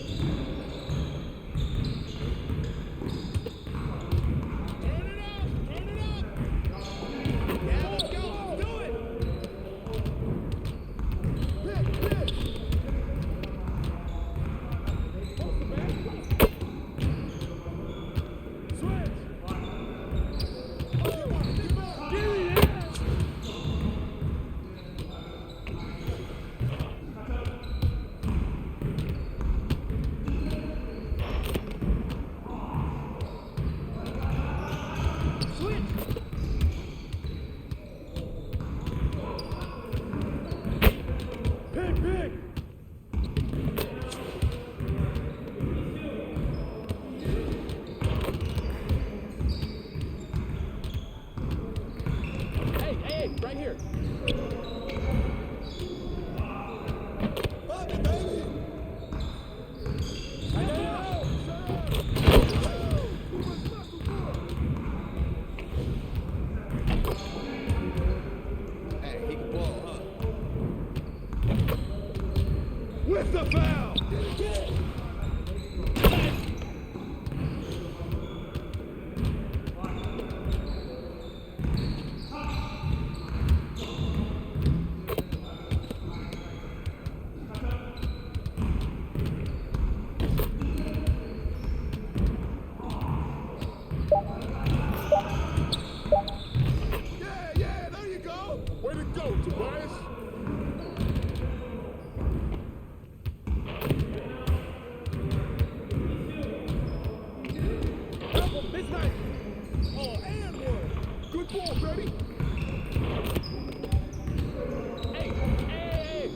Right here. Hey, he can ball, huh? With the foul. Yeah, there you go. Way to go, Tobias. Midnight. Oh, and one. Good ball, baby. Hey.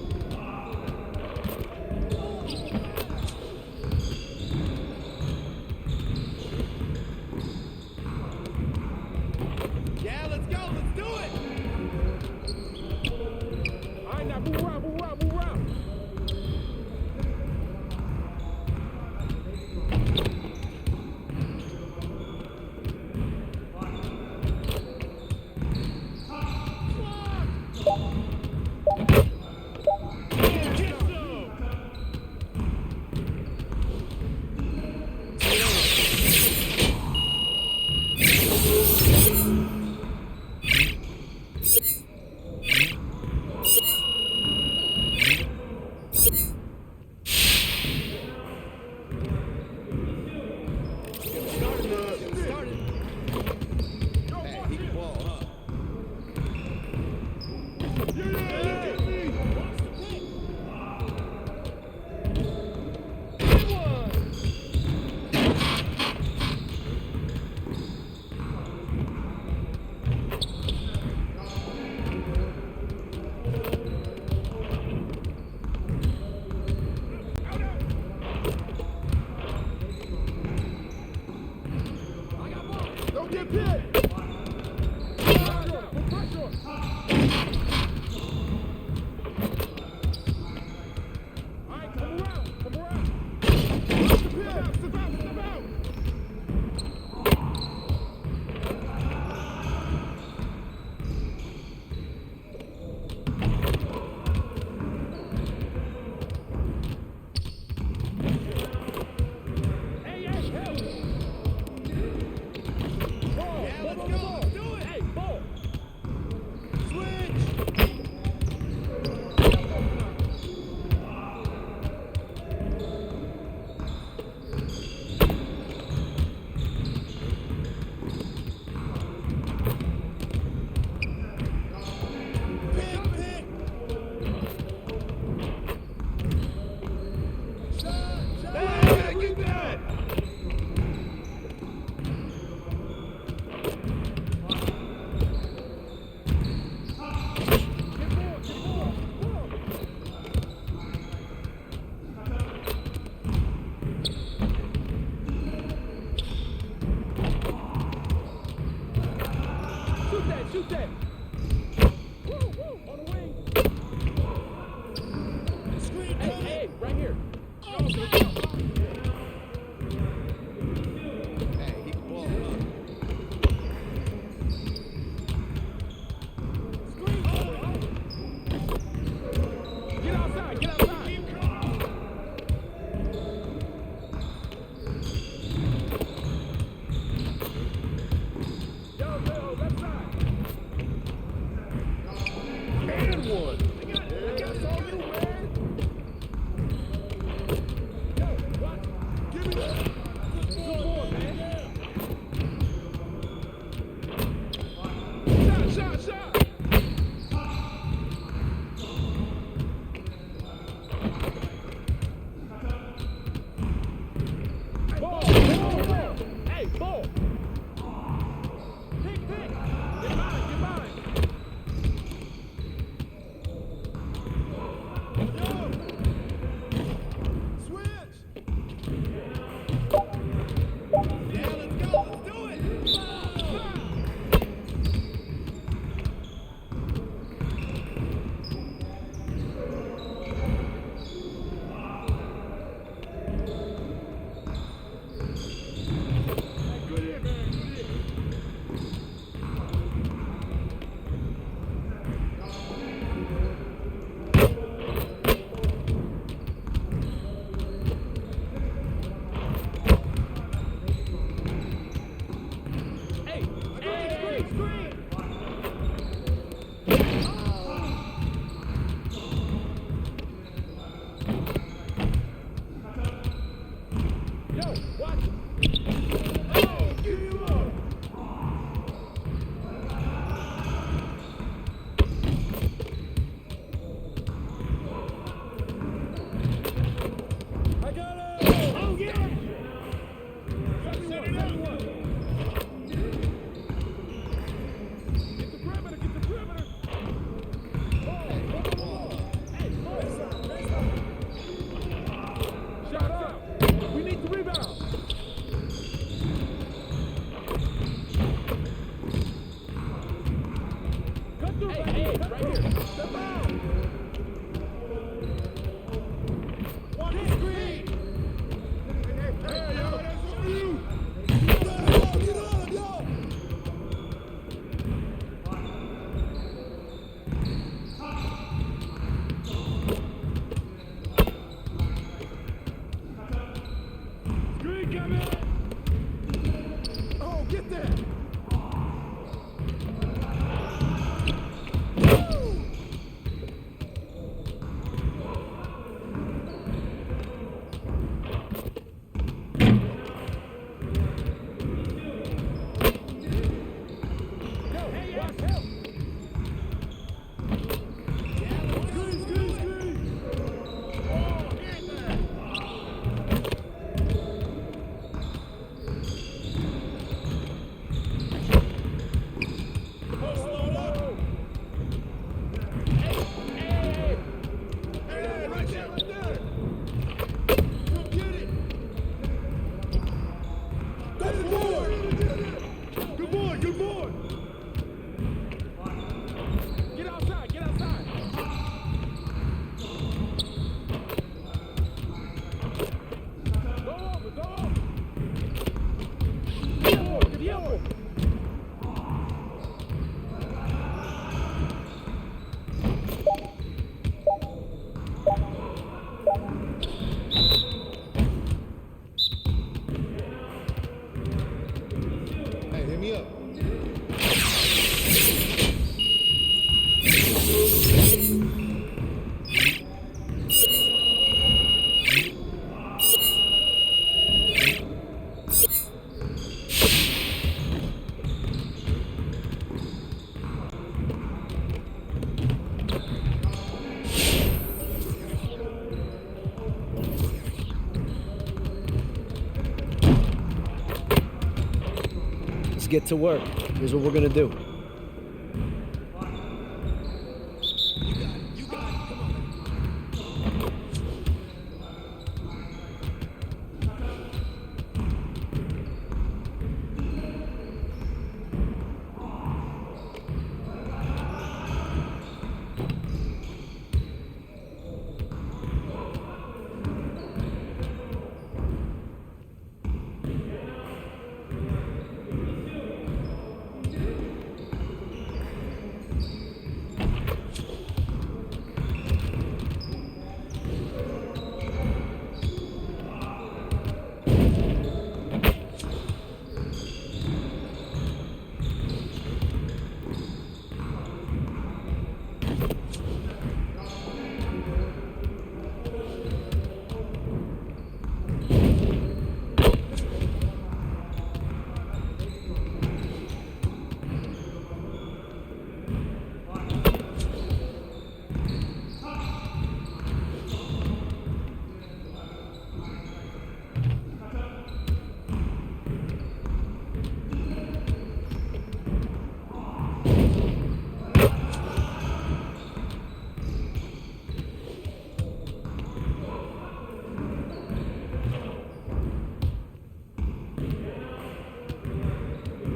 Let's get to work. Here's what we're gonna do.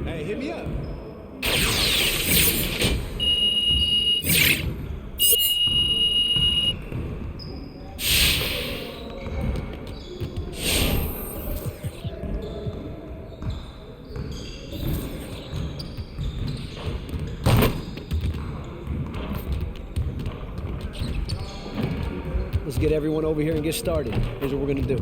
Hey, hit me up. Let's get everyone over here and get started. Here's what we're gonna do.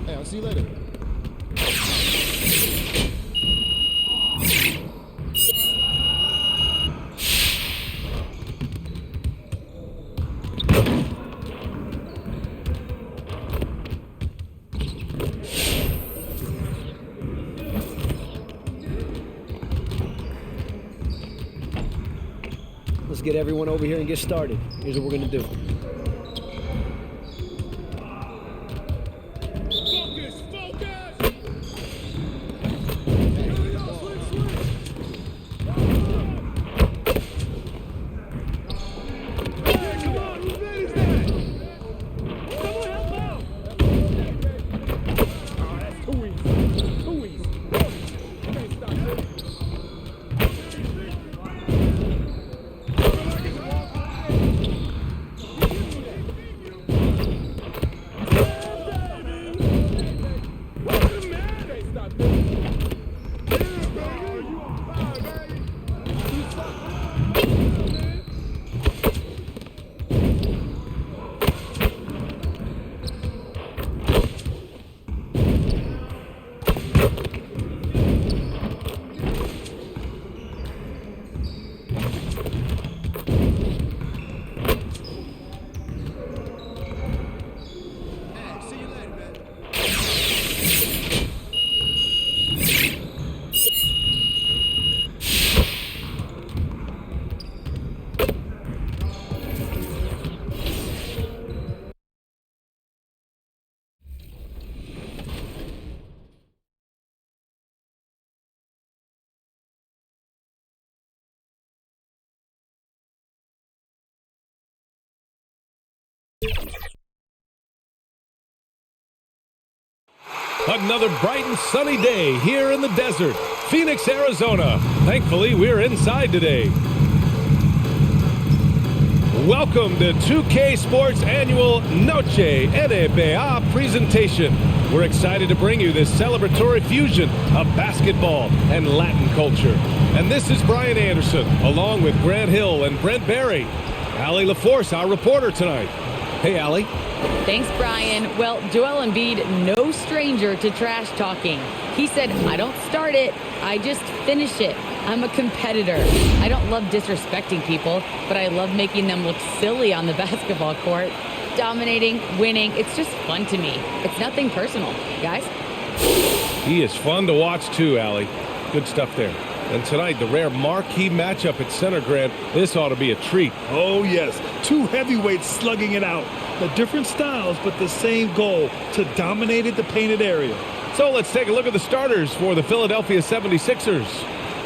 Hey, I'll see you later. Let's get everyone over here and get started. Here's what we're gonna do. Another bright and sunny day here in the desert, Phoenix, Arizona. Thankfully, we're inside today. Welcome to 2K Sports Annual Noche NBA presentation. We're excited to bring you this celebratory fusion of basketball and Latin culture. And this is Brian Anderson, along with Grant Hill and Brent Barry. Allie LaForce, our reporter tonight. Hey, Allie. Thanks, Brian. Well, Joel Embiid, no stranger to trash talking. He said, I don't start it, I just finish it. I'm a competitor. I don't love disrespecting people, but I love making them look silly on the basketball court. Dominating, winning, it's just fun to me. It's nothing personal, guys. He is fun to watch too, Allie. Good stuff there. And tonight, the rare marquee matchup at center, Grant. This ought to be a treat. Oh, yes. Two heavyweights slugging it out. The different styles, but the same goal, to dominate the painted area. So let's take a look at the starters for the Philadelphia 76ers.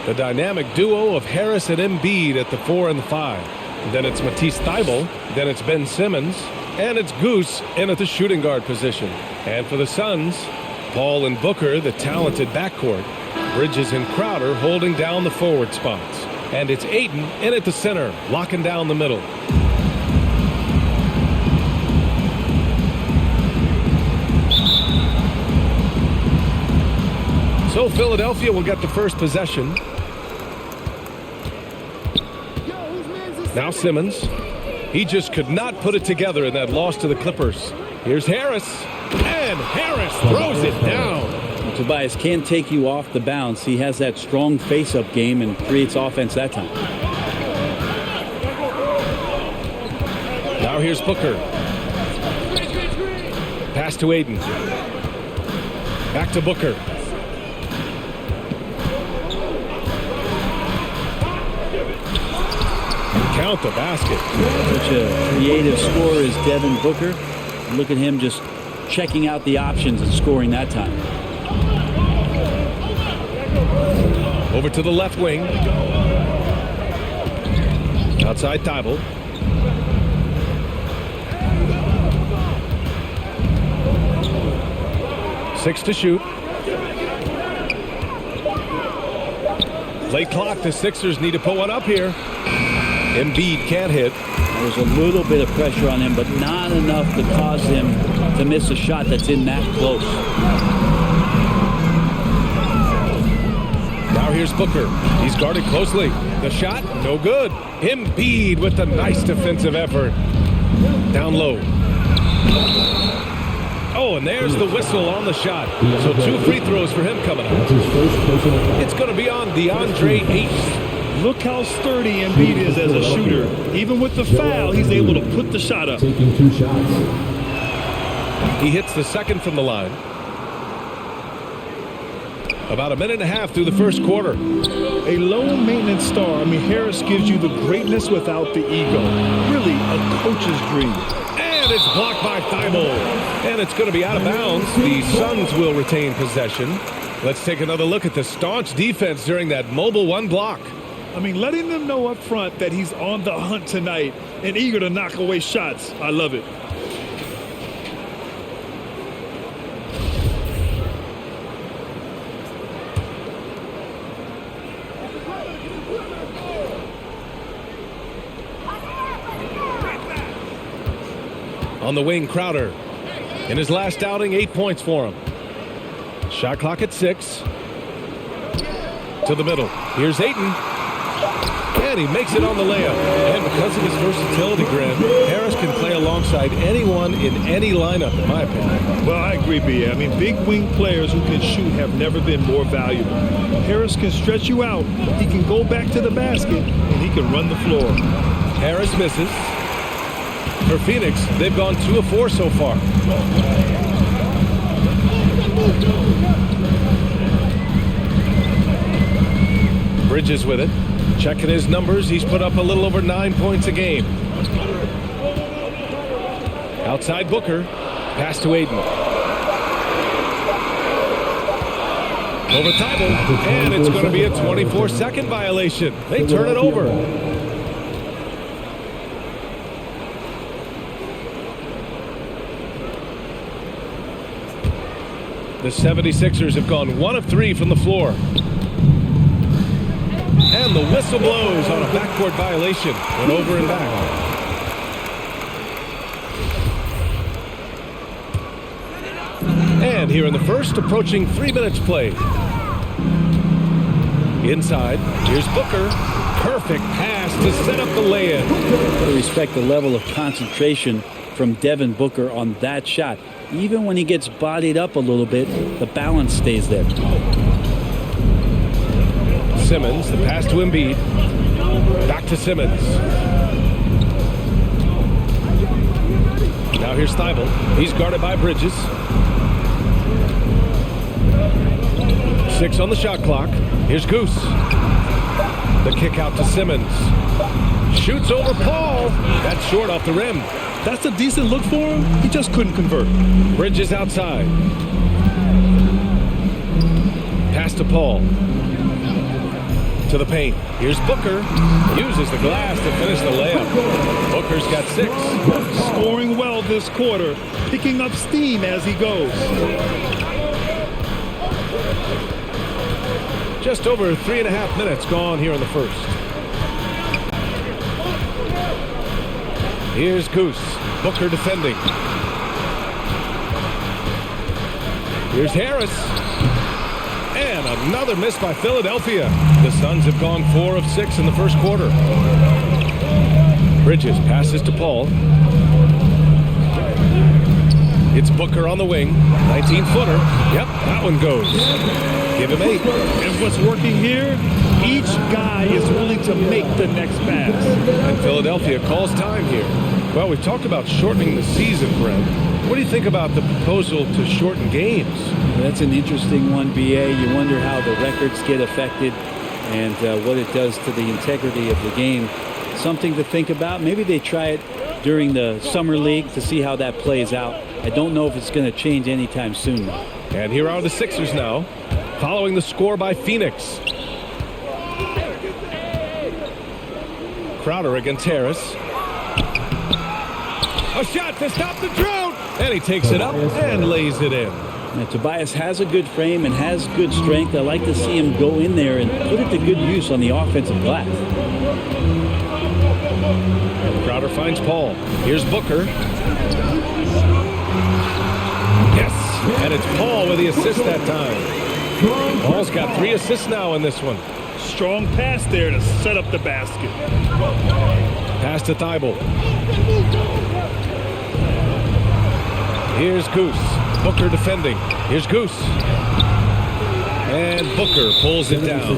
The dynamic duo of Harris and Embiid at the 4 and the 5. Then it's Matisse Thybulle. Then it's Ben Simmons. And it's Goose in at the shooting guard position. And for the Suns, Paul and Booker, the talented backcourt. Bridges and Crowder holding down the forward spots. And it's Ayton in at the center, locking down the middle. So Philadelphia will get the first possession. Now Simmons. He just could not put it together in that loss to the Clippers. Here's Harris. And Harris throws it down. Tobias can't take you off the bounce. He has that strong face-up game and creates offense that time. Now here's Booker. Pass to Ayton. Back to Booker. Count the basket. Such a creative scorer is Devin Booker. Look at him just checking out the options and scoring that time. Over to the left wing. Outside Thybulle. Six to shoot. Late clock. The Sixers need to put one up here. Embiid can't hit. There's a little bit of pressure on him, but not enough to cause him to miss a shot that's in that close. Now here's Booker. He's guarded closely. The shot, no good. Embiid with the nice defensive effort. Down low. Oh, and there's the whistle on the shot. So 2 free throws for him coming up. It's going to be on DeAndre Ayton. Look how sturdy Embiid is as a shooter. Even with the foul, he's able to put the shot up. Taking 2 shots. He hits the second from the line. About a minute and a half through the first quarter. A low-maintenance star. I mean, Harris gives you the greatness without the ego. Really a coach's dream. And it's blocked by Thybulle. And it's going to be out of bounds. The Suns will retain possession. Let's take another look at the staunch defense during that mobile 1 block. I mean, letting them know up front that he's on the hunt tonight and eager to knock away shots. I love it. On the wing, Crowder. In his last outing, 8 points for him. Shot clock at 6. To the middle. Here's Ayton. And he makes it on the layup. And because of his versatility, Grant, Harris can play alongside anyone in any lineup, in my opinion. Well, I agree, B. I mean, big wing players who can shoot have never been more valuable. Harris can stretch you out. He can go back to the basket, and he can run the floor. Harris misses. For Phoenix, they've gone 2 of 4 so far. Bridges with it. Checking his numbers, he's put up a little over 9 points a game. Outside Booker. Pass to Ayton. Over Thybulle. And it's going to be a 24-second violation. They turn it over. The The 76ers have gone 1 of 3 from the floor. And the whistle blows on a backcourt violation. Went over and back. And here in the first, approaching 3 minutes played. Inside, here's Booker. Perfect pass to set up the lay-in. I respect the level of concentration from Devin Booker on that shot. Even when he gets bodied up a little bit, the balance stays there. Simmons, the pass to Embiid. Back to Simmons. Now here's Thibault. He's guarded by Bridges. 6 on the shot clock. Here's Goose. The kick out to Simmons. Shoots over Paul. That's short off the rim. That's a decent look for him. He just couldn't convert. Bridges outside. Pass to Paul. To the paint. Here's Booker. Uses the glass to finish the layup. Booker's got 6. Scoring well this quarter. Picking up steam as he goes. Just over 3.5 minutes gone here in the first. Here's Goose. Booker defending. Here's Harris. And another miss by Philadelphia. The Suns have gone 4 of 6 in the first quarter. Bridges passes to Paul. It's Booker on the wing. 19-footer. Yep, that one goes. Give him 8. And what's working here? Each guy is willing to make the next pass. And Philadelphia calls time here. Well, we've talked about shortening the season, Brent. What do you think about the proposal to shorten games? Well, that's an interesting one, BA. You wonder how the records get affected and what it does to the integrity of the game. Something to think about. Maybe they try it during the summer league to see how that plays out. I don't know if it's going to change anytime soon, though. And here are the Sixers now, following the score by Phoenix. Crowder against Harris. A shot to stop the drought! And he takes it up and lays it in. Now, Tobias has a good frame and has good strength. I like to see him go in there and put it to good use on the offensive glass. Crowder finds Paul. Here's Booker. Yes, and it's Paul with the assist that time. Paul's got 3 assists now in this one. Strong pass there to set up the basket. Pass to Thibault. Here's Goose. Booker defending. Here's Goose. And Booker pulls it down.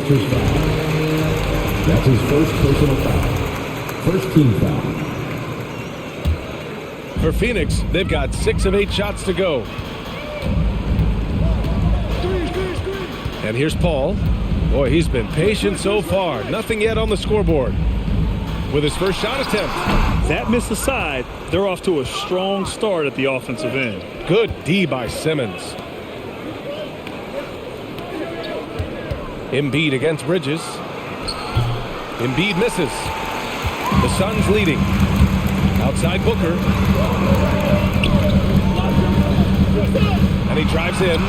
That's his first personal foul. First team foul. For Phoenix, they've got 6 of 8 shots to go. And here's Paul. Boy, he's been patient so far. Nothing yet on the scoreboard. With his first shot attempt. That miss aside, they're off to a strong start at the offensive end. Good D by Simmons. Embiid against Bridges. Embiid misses. The Suns leading. Outside Booker. And he drives in.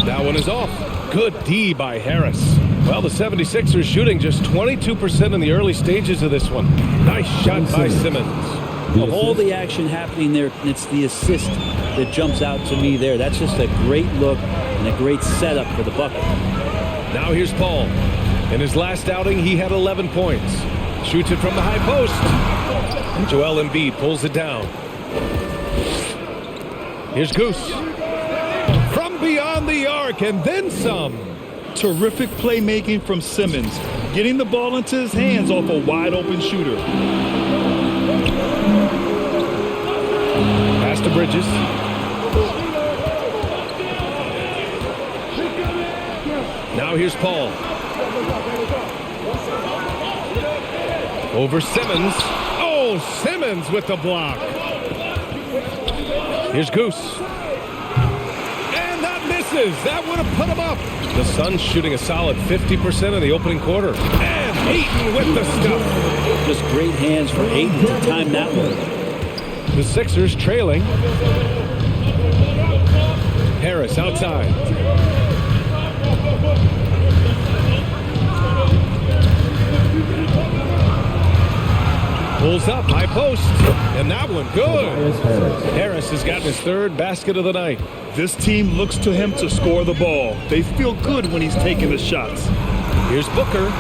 That one is off. Good D by Harris. Well, the 76ers shooting just 22% in the early stages of this one. Nice shot by Simmons. Of all the action happening there, it's the assist that jumps out to me there. That's just a great look and a great setup for the bucket. Now here's Paul. In his last outing, he had 11 points. Shoots it from the high post. And Joel Embiid pulls it down. Here's Goose. From beyond the arc and then some. Terrific playmaking from Simmons, getting the ball into his hands off a wide open shooter. Pass to Bridges. Now here's Paul. Over Simmons. Oh, Simmons with the block. Here's Goose. And that misses. That would have put him up. The Suns shooting a solid 50% in the opening quarter. And Ayton with the stuff. Just great hands for Ayton to time that one. The Sixers trailing. Harris outside. Pulls up, high post, and that one good. Harris has gotten his third basket of the night. This team looks to him to score the ball. They feel good when he's taking the shots. Here's Booker.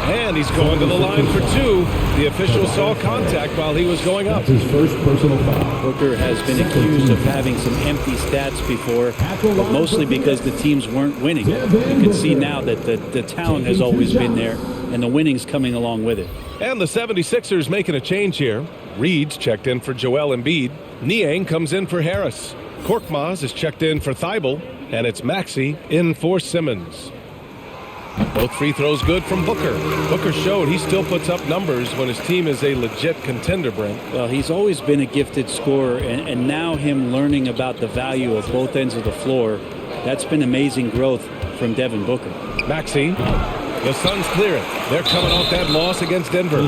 And he's going to the line for two. The official saw contact while he was going up. That's his first personal foul. Booker has been accused of having some empty stats before, but mostly because the teams weren't winning. You can see now that the talent has always been there, and the winning's coming along with it. And the 76ers making a change here. Reed's checked in for Joel Embiid. Niang comes in for Harris. Korkmaz is checked in for Thibault. And it's Maxey in for Simmons. Both free throws good from Booker. Booker showed he still puts up numbers when his team is a legit contender, Brent. Well, he's always been a gifted scorer, and now him learning about the value of both ends of the floor, that's been amazing growth from Devin Booker. Maxey. The Suns clear it. They're coming off that loss against Denver.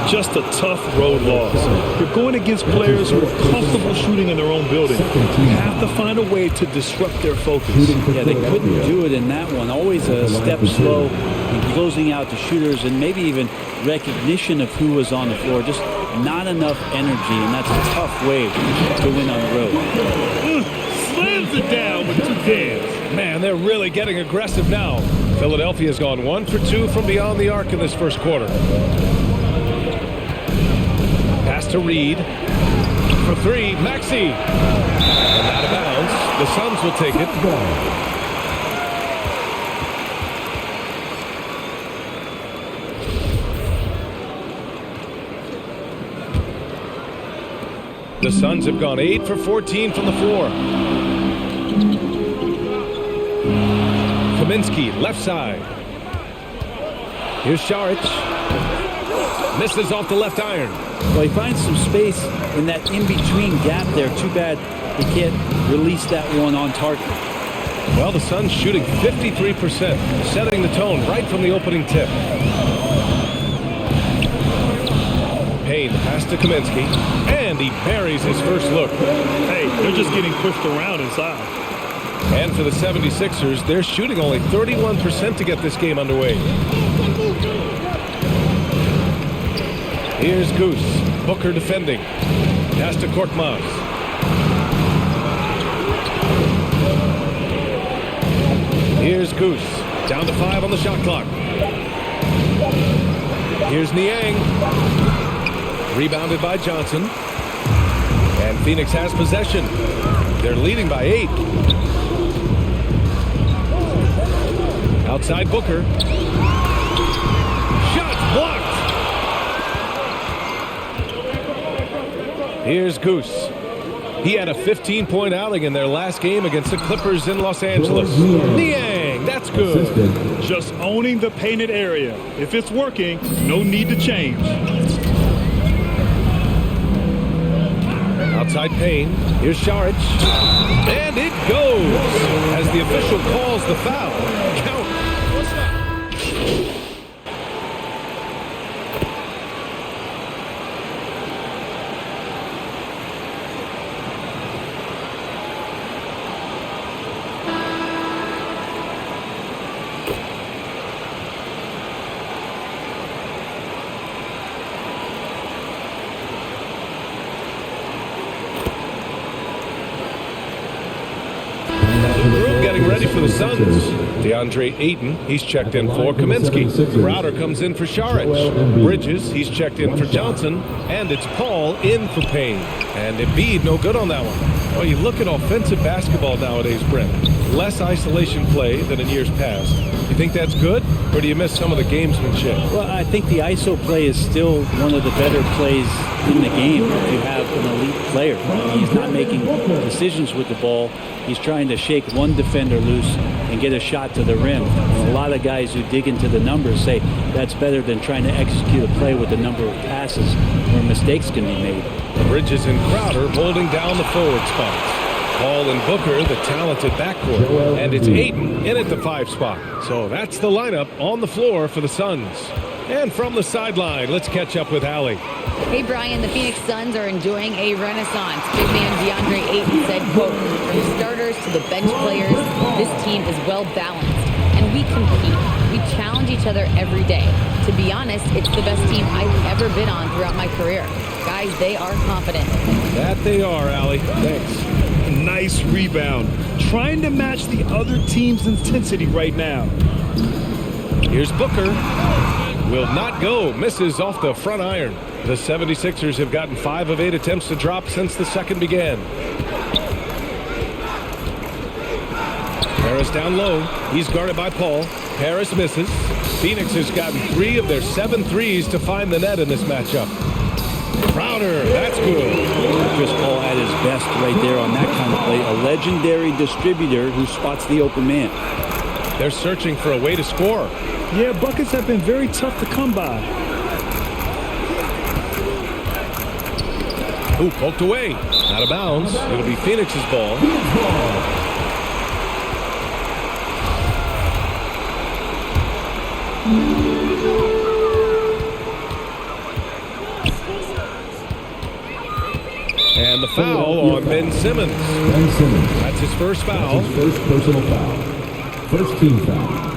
Just a tough road loss. You're going against players who are comfortable shooting in their own building. You have to find a way to disrupt their focus. Yeah, they couldn't do it in that one. Always a step slow in closing out the shooters, and maybe even recognition of who was on the floor. Just not enough energy, and that's a tough way to win on the road. Slams it down with two hands. Man, they're really getting aggressive now. Philadelphia's gone 1 for 2 from beyond the arc in this first quarter. Pass to Reed. For three, Maxey. And out of bounds. The Suns will take it. The Suns have gone 8 for 14 from the floor. Kaminsky, left side. Here's Šarić. Misses off the left iron. Well, he finds some space in that in-between gap there. Too bad he can't release that one on target. Well, the Suns shooting 53%, setting the tone right from the opening tip. Payne pass to Kaminsky, and he buries his first look. Hey, they're just getting pushed around inside. And for the 76ers, they're shooting only 31% to get this game underway. Here's Goose. Booker defending. Pass to Korkmaz. Here's Goose. Down to 5 on the shot clock. Here's Niang. Rebounded by Johnson. And Phoenix has possession. They're leading by 8. Outside Booker. Shot blocked. Here's Goose. He had a 15-point outing in their last game against the Clippers in Los Angeles. Niang, that's good. Just owning the painted area. If it's working, no need to change. Outside Payne. Here's Šarić. And it goes as the official calls the foul. Count. Getting ready for the Suns. DeAndre Ayton, he's checked in for Kaminsky. Crowder comes in for Šarić. Bridges, he's checked in for Johnson. And it's Paul in for Payne. And Embiid, no good on that one. Well, you look at offensive basketball nowadays, Brent. Less isolation play than in years past. You think that's good, or do you miss some of the gamesmanship? Well, I think the ISO play is still one of the better plays in the game if you have an elite player. He's not making decisions with the ball. He's trying to shake one defender loose and get a shot to the rim. A lot of guys who dig into the numbers say that's better than trying to execute a play with a number of passes where mistakes can be made. Bridges and Crowder holding down the forward spots. Paul and Booker, the talented backcourt. And it's Ayton in at the 5 spot. So that's the lineup on the floor for the Suns. And from the sideline, let's catch up with Allie. Hey, Brian, the Phoenix Suns are enjoying a renaissance. Big man DeAndre Ayton said, quote, from starters to the bench players, this team is well balanced. And we compete. We challenge each other every day. To be honest, it's the best team I've ever been on throughout my career. Guys, they are confident. That they are, Allie. Thanks. Nice rebound. Trying to match the other team's intensity right now. Here's Booker. Will not go. Misses off the front iron. The 76ers have gotten 5 of 8 attempts to drop since the second began. Harris down low. He's guarded by Paul. Harris misses. Phoenix has gotten 3 of their 7 threes to find the net in this matchup. Crowder, that's good. Chris Paul at his best right there on that kind of play. A legendary distributor who spots the open man. They're searching for a way to score. Yeah, buckets have been very tough to come by. Ooh, poked away. Out of bounds. It'll be Phoenix's ball. And the foul on Ben Simmons. Ben Simmons. That's his first foul. That's his first personal foul. First team foul.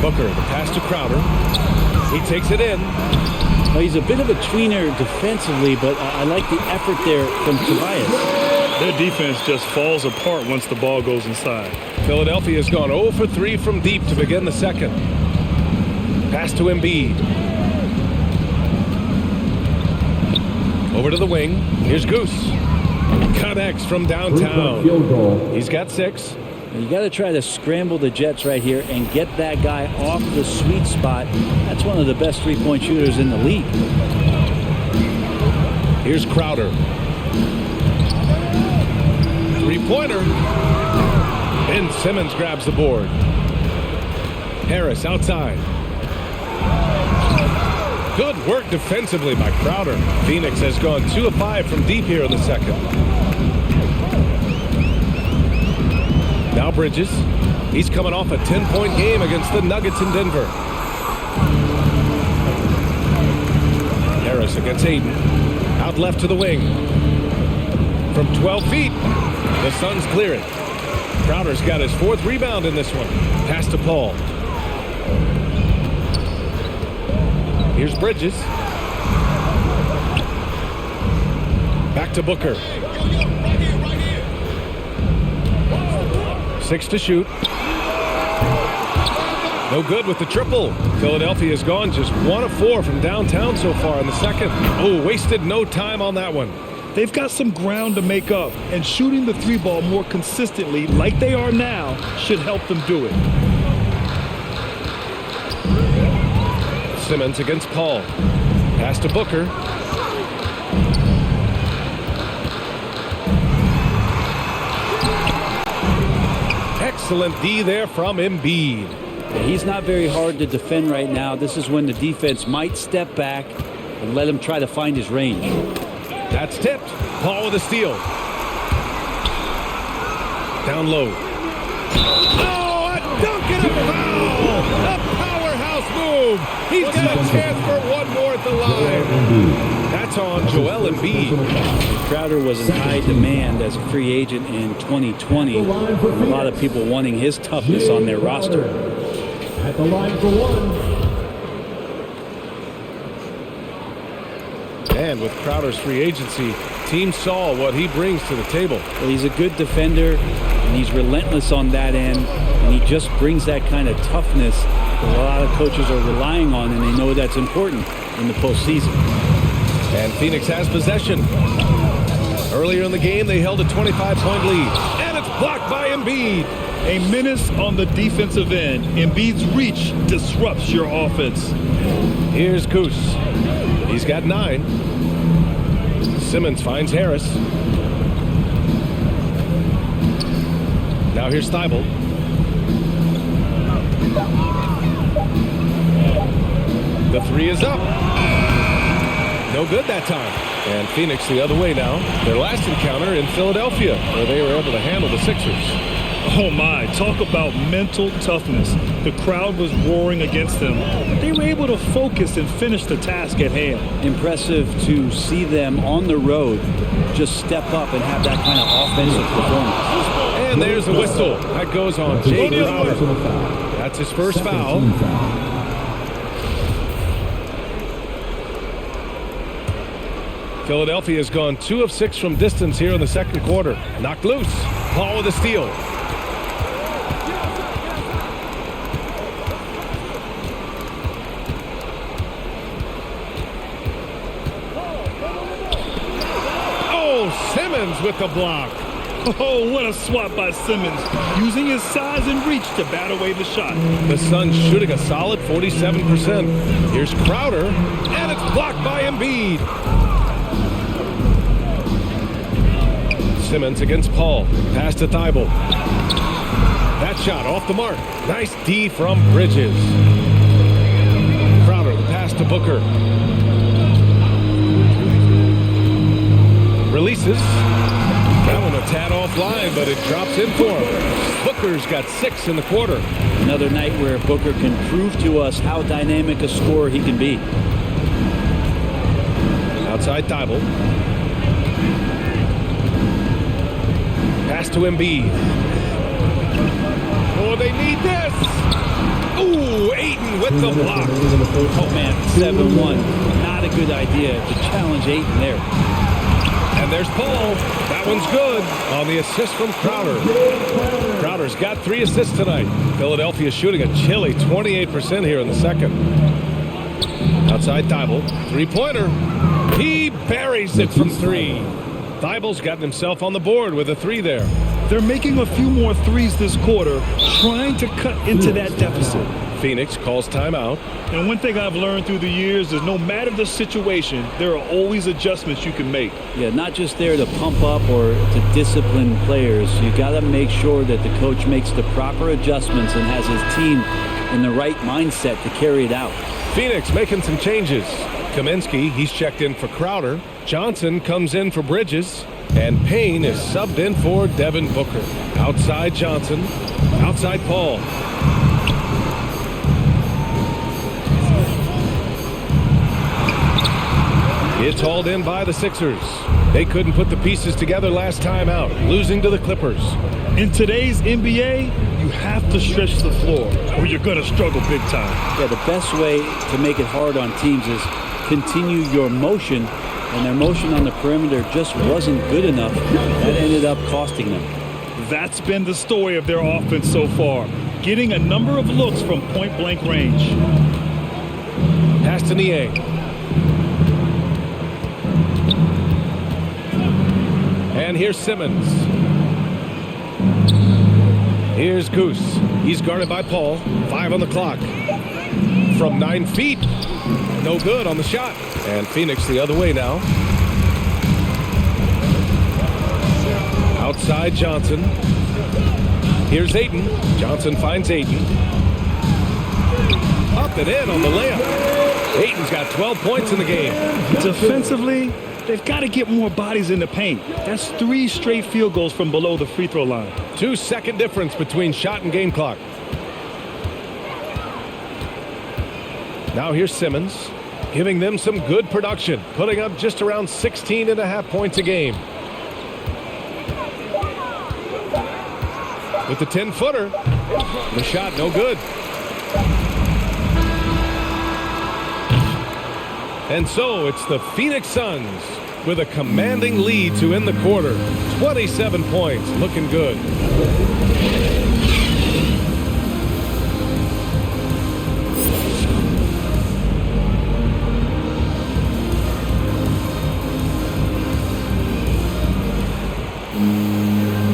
Booker, the pass to Crowder. He takes it in. Well, he's a bit of a tweener defensively, but I like the effort there from Tobias. Their defense just falls apart once the ball goes inside. Philadelphia has gone 0 for 3 from deep to begin the second. Pass to Embiid. Over to the wing. Here's Goose. Connects from downtown. Field goal. He's got 6. You got to try to scramble the Jets right here and get that guy off the sweet spot. That's one of the best three-point shooters in the league. Here's Crowder. Three-pointer. Ben Simmons grabs the board. Harris outside. Good work defensively by Crowder. Phoenix has gone 2 of 5 from deep here in the second. Now Bridges. He's coming off a 10-point game against the Nuggets in Denver. Harris against Ayton. Out left to the wing. From 12 feet, the Suns clear it. Crowder's got his 4th rebound in this one. Pass to Paul. Here's Bridges. Back to Booker. 6 to shoot. No good with the triple. Philadelphia has gone just 1 of 4 from downtown so far in the second. Oh, wasted no time on that one. They've got some ground to make up, and shooting the 3-ball more consistently like they are now should help them do it. Simmons against Paul. Pass to Booker. Excellent D there from Embiid. He's not very hard to defend right now. This is when the defense might step back and let him try to find his range. That's tipped. Paul with a steal. Down low. Oh, a dunk and a foul! A powerhouse move. He's got a chance for one more at the line. That's on Joel Embiid. Crowder was in high demand as a free agent in 2020. A lot of people wanting his toughness on their roster. At the line for one. And with Crowder's free agency, teams saw what he brings to the table. Well, he's a good defender, and he's relentless on that end, and he just brings that kind of toughness that a lot of coaches are relying on, and they know that's important in the postseason. And Phoenix has possession. Earlier in the game, they held a 25-point lead, and it's blocked by Embiid. A menace on the defensive end. Embiid's reach disrupts your offense. Here's Goose. He's got 9. Simmons finds Harris. Now here's Thibault. The 3 is up. No good that time. And Phoenix the other way now. Their last encounter in Philadelphia, where they were able to handle the Sixers. Oh my, talk about mental toughness. The crowd was roaring against them. They were able to focus and finish the task at hand. Impressive to see them on the road just step up and have that kind of offensive performance. And there's the whistle. That goes on Jay Crowder. That's his first foul. Philadelphia has gone 2 of 6 from distance here in the second quarter. Knocked loose. Paul with a steal. Oh, Simmons with the block. Oh, what a swat by Simmons, using his size and reach to bat away the shot. The Suns shooting a solid 47%. Here's Crowder, and it's blocked by Embiid. Simmons against Paul. Pass to Thibault. That shot off the mark. Nice D from Bridges. Crowder, the pass to Booker. Releases. That one a tad offline, but it drops in for him. Booker's got 6 in the quarter. Another night where Booker can prove to us how dynamic a scorer he can be. Outside Thibault. Pass to Embiid. Oh, they need this. Ooh, Ayton with the block. Oh, man, 7-1. Not a good idea to challenge Ayton there. And there's Paul. That one's good on the assist from Crowder. Crowder's got 3 assists tonight. Philadelphia shooting a chilly 28% here in the second. Outside Thibault. 3-pointer. He buries it from 3. Thibault's gotten himself on the board with a 3 there. They're making a few more threes this quarter, trying to cut into that deficit. Phoenix calls timeout. And one thing I've learned through the years is no matter the situation, there are always adjustments you can make. Yeah, not just there to pump up or to discipline players. You got to make sure that the coach makes the proper adjustments and has his team in the right mindset to carry it out. Phoenix making some changes. Kaminsky, he's checked in for Crowder. Johnson comes in for Bridges. And Payne is subbed in for Devin Booker. Outside Johnson. Outside Paul. It's hauled in by the Sixers. They couldn't put the pieces together last time out, losing to the Clippers. In today's NBA, you have to stretch the floor or you're going to struggle big time. Yeah, the best way to make it hard on teams is continue your motion, and their motion on the perimeter just wasn't good enough. That ended up costing them. That's been the story of their offense so far, getting a number of looks from point-blank range. Pass to Niang. And here's Simmons. Here's Goose. He's guarded by Paul. 5 on the clock. From 9 feet. No good on the shot. And Phoenix the other way now. Outside Johnson. Here's Ayton. Johnson finds Ayton. Up and in on the layup. Ayton's got 12 points in the game. Defensively, they've got to get more bodies in the paint. That's 3 straight field goals from below the free throw line. 2-second difference between shot and game clock. Now here's Simmons, giving them some good production, putting up just around 16.5 points a game. With the 10-footer, the shot no good. And so it's the Phoenix Suns with a commanding lead to end the quarter. 27 points, looking good.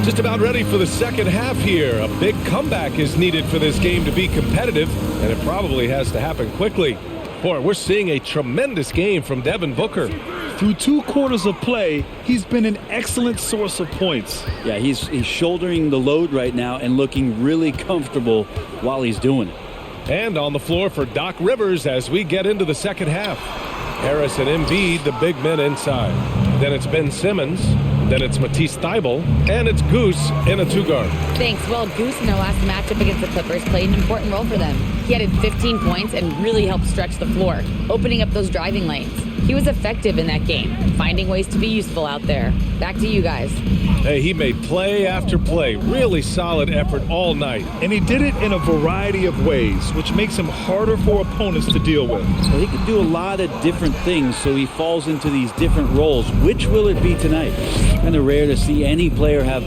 Just about ready for the second half here. A big comeback is needed for this game to be competitive, and it probably has to happen quickly. Boy, we're seeing a tremendous game from Devin Booker. Through 2 quarters of play, he's been an excellent source of points. Yeah, he's shouldering the load right now and looking really comfortable while he's doing it. And on the floor for Doc Rivers as we get into the second half. Harris and Embiid, the big men inside. Then it's Ben Simmons. Then it's Matisse Thybulle, and it's Goose in a 2-guard. Thanks. Well, Goose in their last matchup against the Clippers played an important role for them. He added 15 points and really helped stretch the floor, opening up those driving lanes. He was effective in that game, finding ways to be useful out there. Back to you guys. Hey, he made play after play. Really solid effort all night. And he did it in a variety of ways, which makes him harder for opponents to deal with. Well, he can do a lot of different things, so he falls into these different roles. Which will it be tonight? Kind of rare to see any player have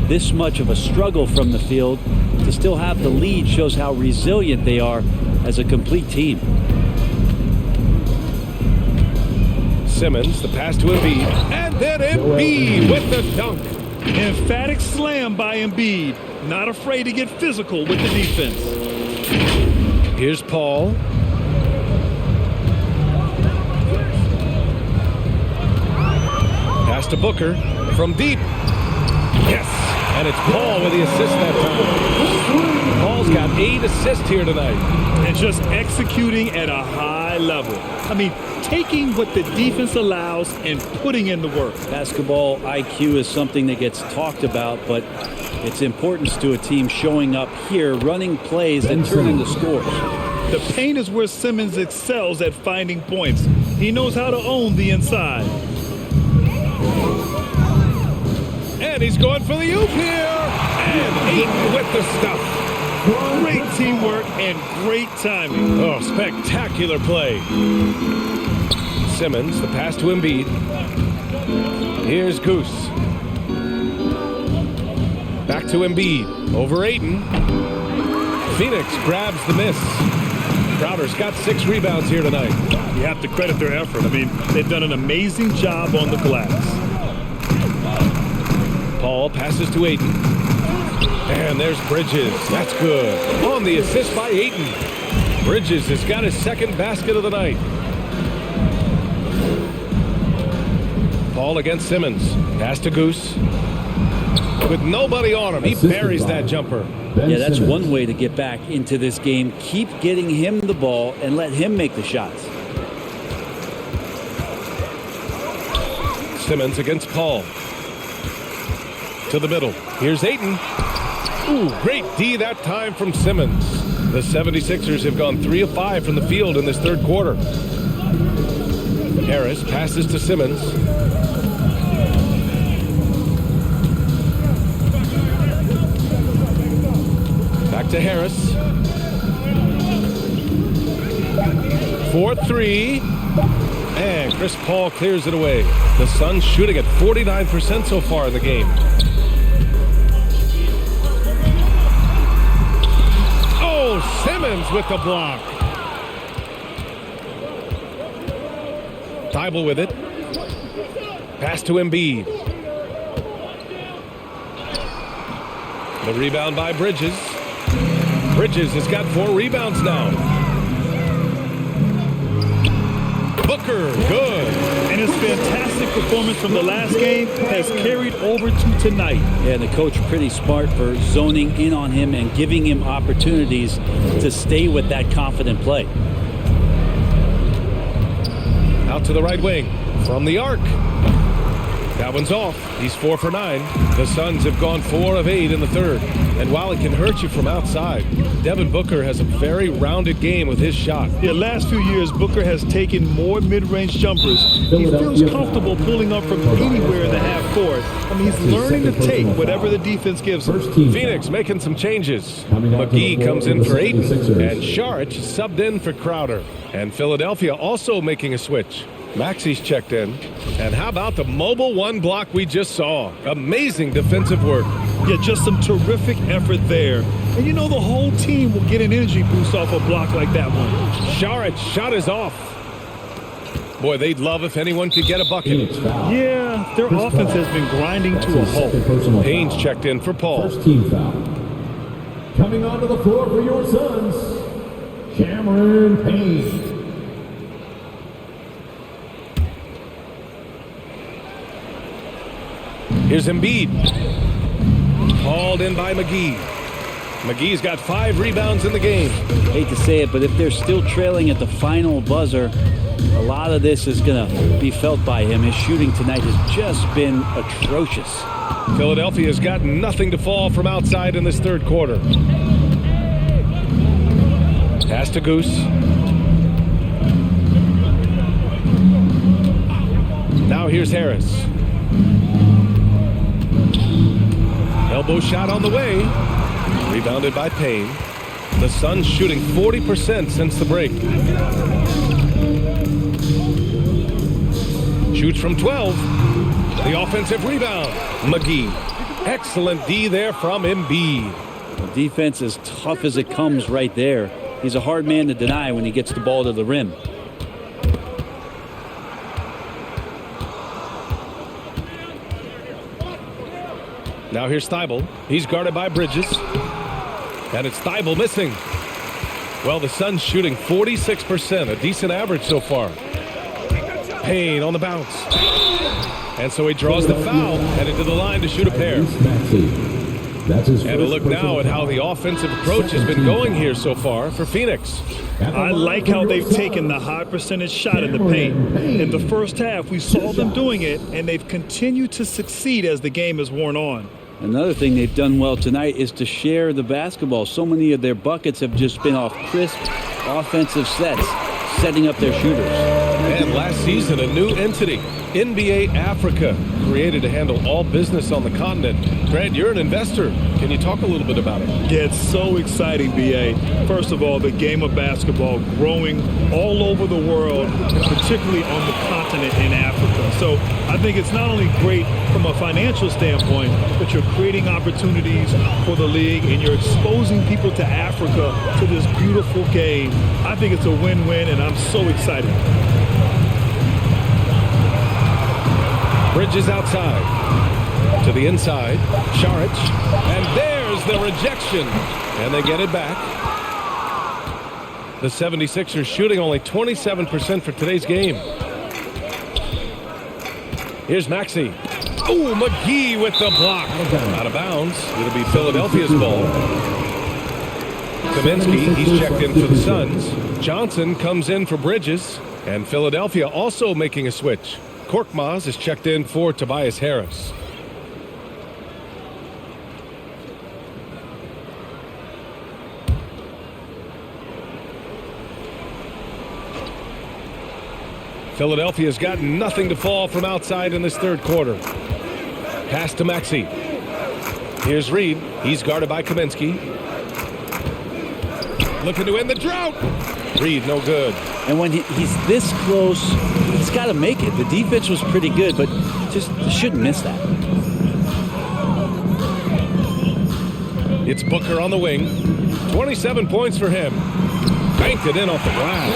this much of a struggle from the field. To still have the lead shows how resilient they are as a complete team. Simmons, the pass to Embiid, and then Embiid with the dunk. Emphatic slam by Embiid. Not afraid to get physical with the defense. Here's Paul. Pass to Booker from deep. Yes, and it's Paul with the assist that time. Paul's got 8 assists here tonight. And just executing at a high level. I mean, taking what the defense allows and putting in the work. Basketball IQ is something that gets talked about, but its importance to a team showing up here, running plays that turn into scores. The paint is where Simmons excels at finding points. He knows how to own the inside. And he's going for the oop here. And Ayton with the stuff. Great teamwork and great timing. Oh, spectacular play. Simmons, the pass to Embiid. Here's Goose. Back to Embiid. Over Ayton. Phoenix grabs the miss. Crowder's got 6 rebounds here tonight. You have to credit their effort. I mean, they've done an amazing job on the glass. Paul passes to Ayton. And there's Bridges. That's good. On the assist by Ayton. Bridges has got his 2nd basket of the night. Paul against Simmons. Pass to Goose. With nobody on him, he buries that jumper. Yeah, that's one way to get back into this game. Keep getting him the ball and let him make the shots. Simmons against Paul. To the middle. Here's Ayton. Ooh, great D that time from Simmons. The 76ers have gone 3 of 5 from the field in this 3rd quarter. Harris passes to Simmons. Back to Harris. 4-3. And Chris Paul clears it away. The Suns shooting at 49% so far in the game. Oh, Simmons with the block. Thybulle with it. Pass to Embiid. The rebound by Bridges. Bridges has got 4 rebounds now. Booker, good. And his fantastic performance from the last game has carried over to tonight. Yeah, the coach pretty smart for zoning in on him and giving him opportunities to stay with that confident play. Out to the right wing. From the arc. That one's off. He's 4 for 9. The Suns have gone 4 of 8 in the 3rd. And while it can hurt you from outside, Devin Booker has a very rounded game with his shot. Yeah, last few years, Booker has taken more mid-range jumpers. He feels comfortable pulling up from anywhere in the half court. I mean, he's learning to take whatever the defense gives him. Phoenix making some changes. McGee comes in for Ayton, and Saric subbed in for Crowder. And Philadelphia also making a switch. Maxi's checked in. And how about the mobile 1 block we just saw? Amazing defensive work. Yeah, just some terrific effort there. And you know the whole team will get an energy boost off a block like that one. Saric shot is off. Boy, they'd love if anyone could get a bucket. Yeah, their offense has been grinding to a halt. Haynes checked in for Paul. First team foul. Coming onto the floor for your Suns, Cameron Payne. Here's Embiid. Hauled in by McGee. McGee's got 5 rebounds in the game. Hate to say it, but if they're still trailing at the final buzzer, A lot of this is going to be felt by him. His shooting tonight has just been atrocious. Philadelphia's got nothing to fall from outside in this third quarter. Pass to Goose. Now here's Harris. Elbow shot on the way. Rebounded by Payne. The Suns shooting 40% since the break. Shoots from 12. The offensive rebound. McGee. Excellent D there from Embiid. The defense is tough as it comes right there. He's a hard man to deny when he gets the ball to the rim. Now here's Thibault. He's guarded by Bridges. And it's Thibault missing. Well, the Suns shooting 46%, a decent average so far. Payne on the bounce. And so he draws the foul, headed to the line to shoot a pair. And a look now at how the offensive approach has been going here so far for Phoenix. I like how they've taken the high percentage shot in the paint. In the first half, we saw them doing it, and they've continued to succeed as the game has worn on. Another thing they've done well tonight is to share the basketball. So many of their buckets have just been off crisp offensive sets, setting up their shooters. And last season, a new entity, NBA Africa, created to handle all business on the continent. Grant, you're an investor. Can you talk a little bit about it? Yeah, it's so exciting, B.A. First of all, the game of basketball growing all over the world, and particularly on the continent in Africa. So I think it's not only great from a financial standpoint, but you're creating opportunities for the league and you're exposing people to Africa to this beautiful game. I think it's a win-win, and I'm so excited. Bridges outside. To the inside. Saric. And there's the rejection. And they get it back. The 76ers shooting only 27% for today's game. Here's Maxey. Oh, McGee with the block. Out of bounds. It'll be Philadelphia's ball. Kaminsky, he's checked in for the Suns. Johnson comes in for Bridges. And Philadelphia also making a switch. Korkmaz is checked in for Tobias Harris. Philadelphia's got nothing to fall from outside in this third quarter. Pass to Maxey. Here's Reed. He's guarded by Kaminsky. Looking to end the drought. Reed, no good. And when he's this close, he's got to make it. The defense was pretty good, but just shouldn't miss that. It's Booker on the wing. 27 points for him. Banked it in off the glass.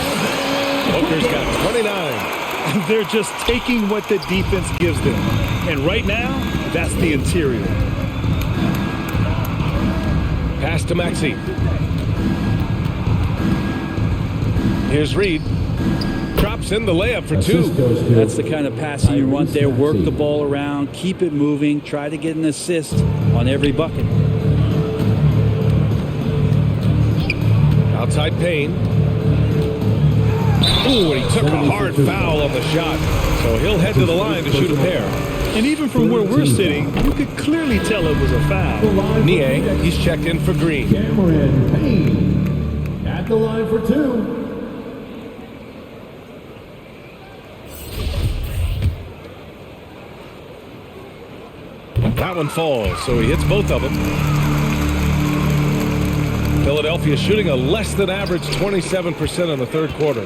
Booker's got 29. They're just taking what the defense gives them. And right now, that's the interior. Pass to Maxey. Here's Reed. Drops in the layup for two. That's the kind of passing you want there. Work the ball around, keep it moving, try to get an assist on every bucket. Outside Payne. Ooh, and he took a hard foul on the shot. So he'll head to the line to shoot a pair. And even from where we're sitting, you could clearly tell it was a foul. Nie, he's checked in for Green. Cameron Payne at the line for two. That one falls, so he hits both of them. Philadelphia shooting a less than average 27% in the third quarter.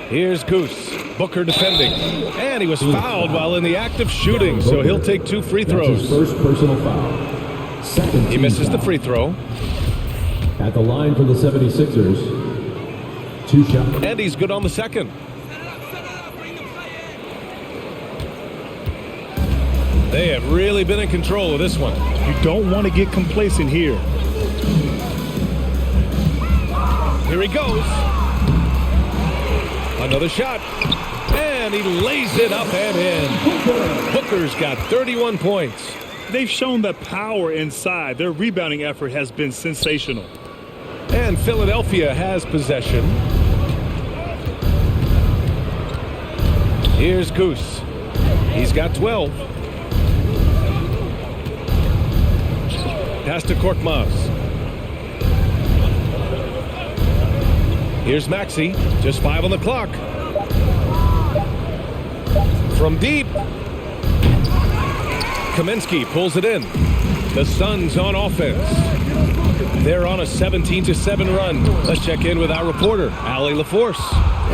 Here's Goose. Booker defending. And he was fouled while in the act of shooting, so he'll take 2 free throws. That's his first personal foul. Second he misses foul. the free throw. At the line for the 76ers. 2 shots. And he's good on the second. They have really been in control of this one. You don't want to get complacent here. Here he goes. Another shot. And he lays it up and in. Booker's got 31 points. They've shown the power inside. Their rebounding effort has been sensational. And Philadelphia has possession. Here's Goose. He's got 12. Pass to Korkmaz. Here's Maxey. Just 5 on the clock. From deep. Kaminsky pulls it in. The Suns on offense. They're on a 17-7 run. Let's check in with our reporter, Allie LaForce.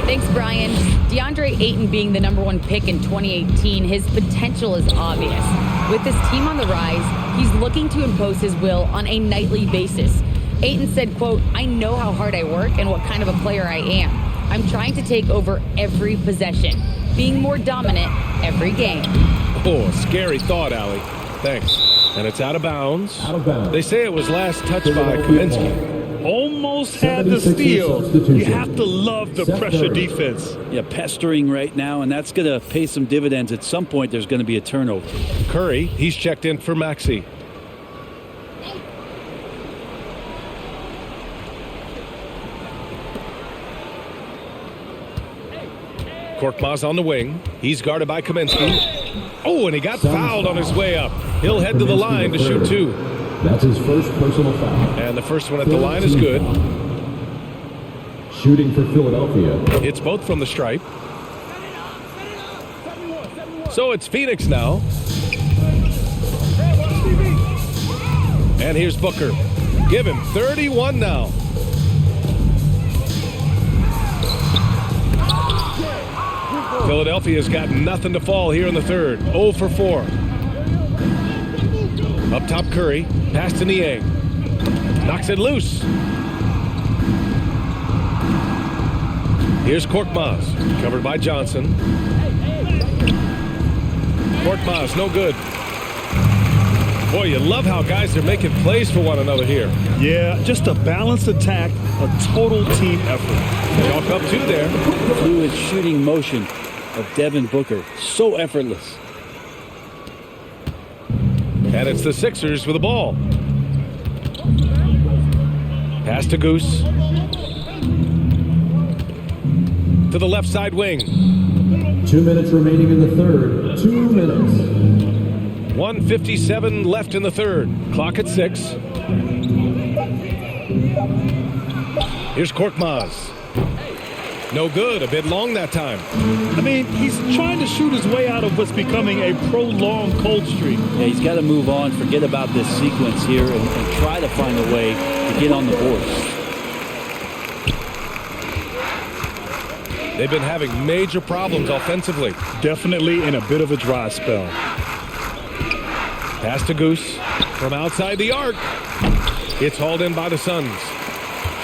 Thanks, Brian. DeAndre Ayton being the #1 pick in 2018, his potential is obvious. With this team on the rise, he's looking to impose his will on a nightly basis. Ayton said, quote, "I know how hard I work and what kind of a player I am. I'm trying to take over every possession, being more dominant every game." Oh, scary thought, Allie. Thanks. And it's out of bounds. Out of bounds. They say it was last touched by Kaminsky. Almost had the steal. You have to love the pressure defense. Yeah, pestering right now, and that's going to pay some dividends. At some point, there's going to be a turnover. Curry, he's checked in for Maxey. Korkmaz on the wing. He's guarded by Kaminsky. Oh, and he got fouled on his way up. He'll head to the line to shoot 2. That's his first personal foul. And the first one at the line is good. Shooting for Philadelphia. It's both from the stripe. So it's Phoenix now. And here's Booker. Give him 31 now. Philadelphia's got nothing to fall here in the third. 0 for 4. Up top, Curry. Pass to Niang. Knocks it loose. Here's Korkmaz. Covered by Johnson. Korkmaz, no good. Boy, you love how guys are making plays for one another here. Yeah, just a balanced attack, a total team effort. Chalk up 2 there. Fluid shooting motion of Devin Booker. So effortless. And it's the Sixers with the ball. Pass to Goose. To the left side wing. 2 minutes remaining in the third. 2 minutes. 1:57 left in the third. Clock at 6. Here's Korkmaz. No good. A bit long that time. I mean, he's trying to shoot his way out of what's becoming a prolonged cold streak. Yeah, he's got to move on, forget about this sequence here, and try to find a way to get on the board. They've been having major problems offensively. Definitely in a bit of a dry spell. Pass to Goose from outside the arc. It's hauled in by the Suns.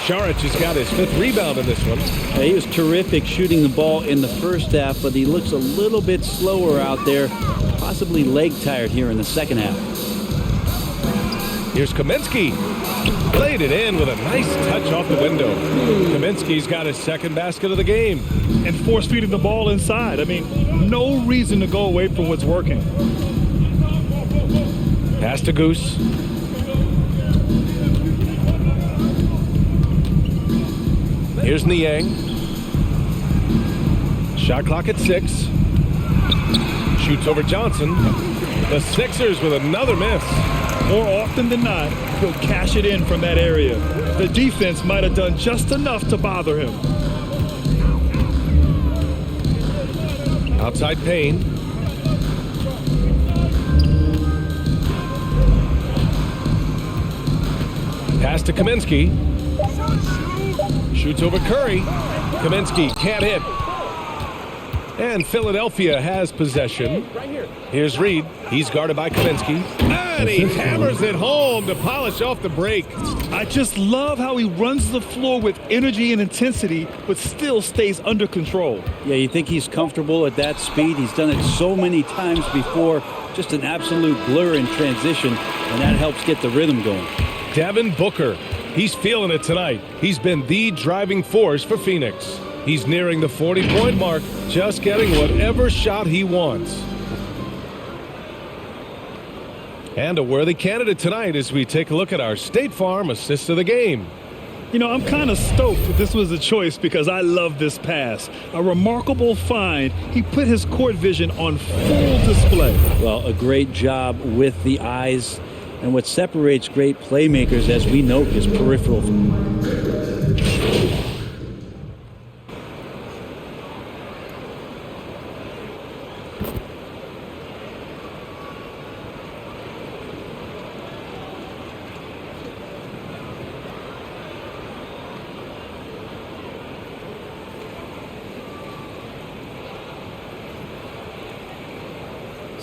Saric has got his 5th rebound in this one. Yeah, he was terrific shooting the ball in the first half, but he looks a little bit slower out there, possibly leg tired here in the second half. Here's Kaminsky. Played it in with a nice touch off the window. Kaminsky's got his 2nd basket of the game. And force feeding the ball inside. I mean, no reason to go away from what's working. Pass to Goose. Here's Niang. Shot clock at 6. Shoots over Johnson. The Sixers with another miss. More often than not, he'll cash it in from that area. The defense might have done just enough to bother him. Outside Payne. Pass to Kaminsky. Shoots over Curry. Kaminsky can't hit. And Philadelphia has possession. Here's Reed. He's guarded by Kaminsky. And he hammers it home to polish off the break. I just love how he runs the floor with energy and intensity, but still stays under control. Yeah, you think he's comfortable at that speed? He's done it so many times before. Just an absolute blur in transition, and that helps get the rhythm going. Devin Booker. He's feeling it tonight. He's been the driving force for Phoenix. He's nearing the 40-point mark, just getting whatever shot he wants. And a worthy candidate tonight as we take a look at our State Farm assist of the game. You know, I'm kind of stoked that this was a choice because I love this pass. A remarkable find. He put his court vision on full display. Well, a great job with the eyes. And what separates great playmakers, as we know, is peripheral.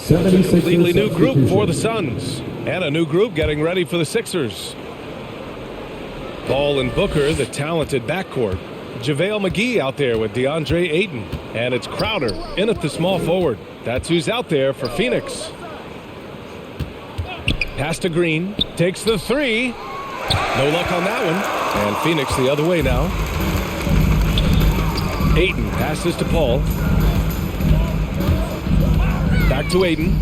It's a completely new group for the Suns, and a new group getting ready for the Sixers. Paul and Booker, the talented backcourt. JaVale McGee out there with DeAndre Ayton, and it's Crowder in at the small forward. That's who's out there for Phoenix. Pass to Green, takes the three. No luck on that one, and Phoenix the other way now. Ayton passes to Paul. Back to Ayton.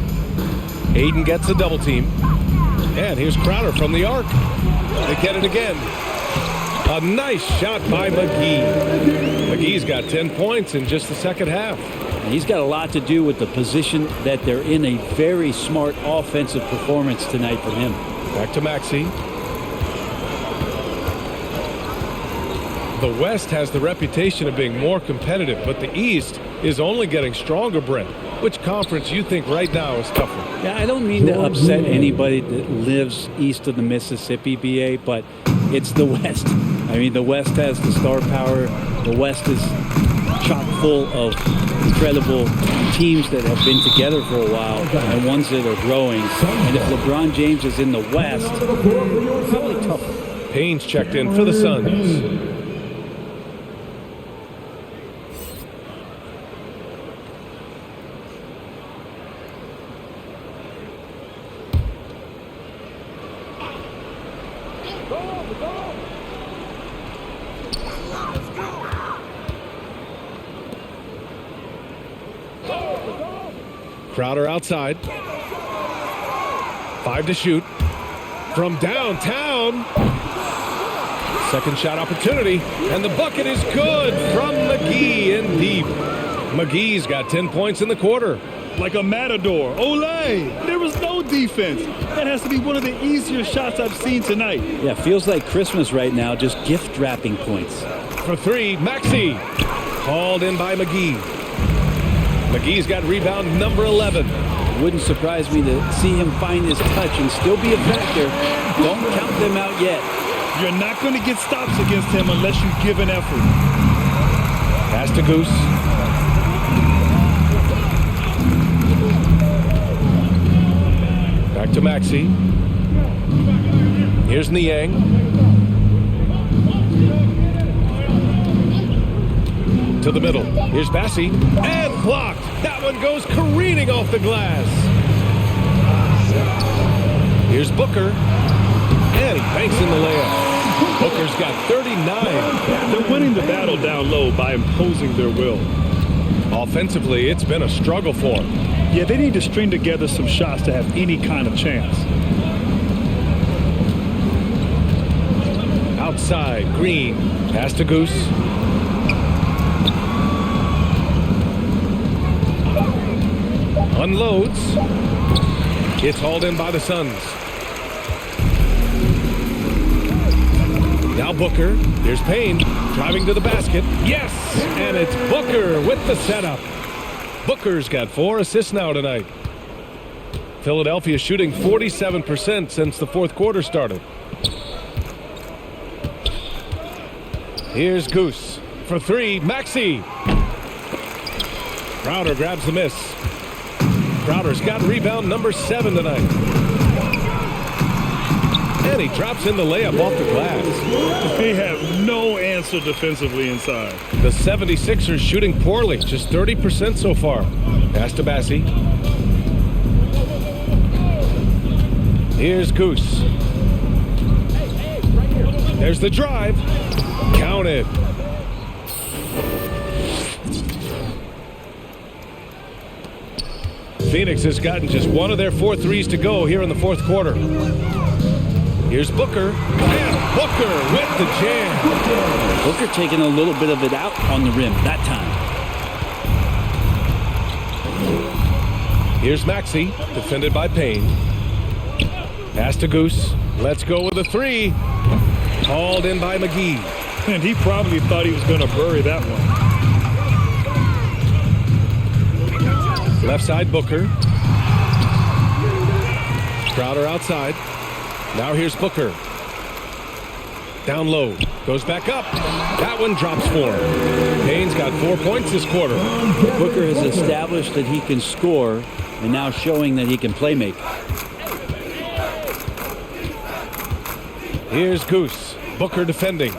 Ayton gets a double team. And here's Crowder from the arc. They get it again. A nice shot by McGee. McGee's got 10 points in just the second half. He's got a lot to do with the position that they're in. A very smart offensive performance tonight from him. Back to Maxey. The West has the reputation of being more competitive, but the East is only getting stronger, Brent. Which conference you think right now is tougher? Yeah, I don't mean to upset anybody that lives east of the Mississippi, BA, but it's the West. I mean, the West has the star power. The West is chock full of incredible teams that have been together for a while and ones that are growing. And if LeBron James is in the West, probably tougher. Payne's checked in for the Suns. Crowder outside. 5 to shoot. From downtown. Second shot opportunity. And the bucket is good from McGee in deep. McGee's got 10 points in the quarter. Like a matador. Olay! There was no defense. That has to be one of the easier shots I've seen tonight. Yeah, feels like Christmas right now, just gift wrapping points. For three, Maxey. Called in by McGee. McGee's got rebound number 11. Wouldn't surprise me to see him find his touch and still be a factor. Don't count them out yet. You're not going to get stops against him unless you give an effort. Pass to Goose. Back to Maxey. Here's Niang. To the middle. Here's Bassey. And blocked. That one goes careening off the glass. Here's Booker. And he banks in the layup. Booker's got 39. They're winning the battle down low by imposing their will. Offensively, it's been a struggle for them. Yeah, they need to string together some shots to have any kind of chance. Outside, Green. Pass to Goose. Unloads. It's hauled in by the Suns. Now Booker. Here's Payne. Driving to the basket. Yes! And it's Booker with the setup. Booker's got 4 assists now tonight. Philadelphia shooting 47% since the fourth quarter started. Here's Goose. For 3, Maxey. Crowder grabs the miss. Crowder's got rebound number 7 tonight. And he drops in the layup off the glass. They have no answer defensively inside. The 76ers shooting poorly, just 30% so far. Pass to Bassey. Here's Goose. There's the drive. Counted. Phoenix has gotten just one of their 4 threes to go here in the fourth quarter. Here's Booker. And Booker with the jam. Booker taking a little bit of it out on the rim that time. Here's Maxey, defended by Payne. Pass to Goose. Let's go with a three. Called in by McGee. And he probably thought he was going to bury that one. Left side, Booker. Crowder outside. Now here's Booker. Down low. Goes back up. That one drops for him. Payne's got 4 points this quarter. Booker has established that he can score and now showing that he can play make. Here's Goose. Booker defending.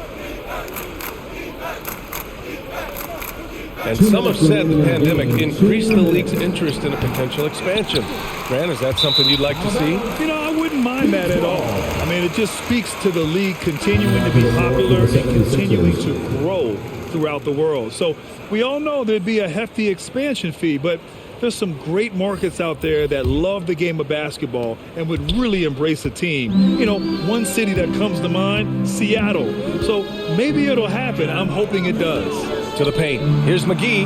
And some have said the pandemic increased the league's interest in a potential expansion. Grant, is that something you'd like to see? You know, I wouldn't mind that at all. I mean, it just speaks to the league continuing to be popular and continuing to grow throughout the world. So we all know there'd be a hefty expansion fee, but there's some great markets out there that love the game of basketball and would really embrace a team. You know, one city that comes to mind, Seattle. So maybe it'll happen. I'm hoping it does. To the paint. Here's McGee.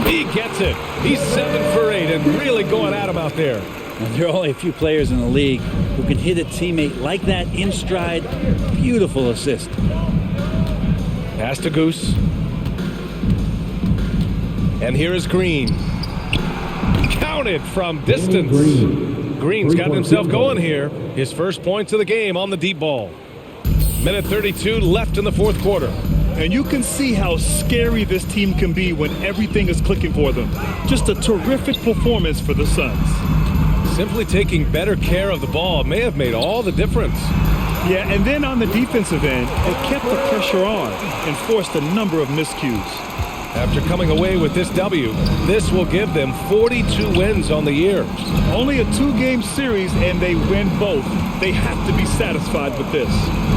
He gets it. He's 7 for 8 and really going at him out there. And there are only a few players in the league who can hit a teammate like that in stride. Beautiful assist. Pass to Goose. And here is Green. Counted from distance. Green's got himself going here. His first points of the game on the deep ball. Minute 32 left in the fourth quarter. And you can see how scary this team can be when everything is clicking for them. Just a terrific performance for the Suns. Simply taking better care of the ball may have made all the difference. Yeah, and then on the defensive end, it kept the pressure on and forced a number of miscues. After coming away with this W, this will give them 42 wins on the year. Only a 2-game series, and they win both. They have to be satisfied with this.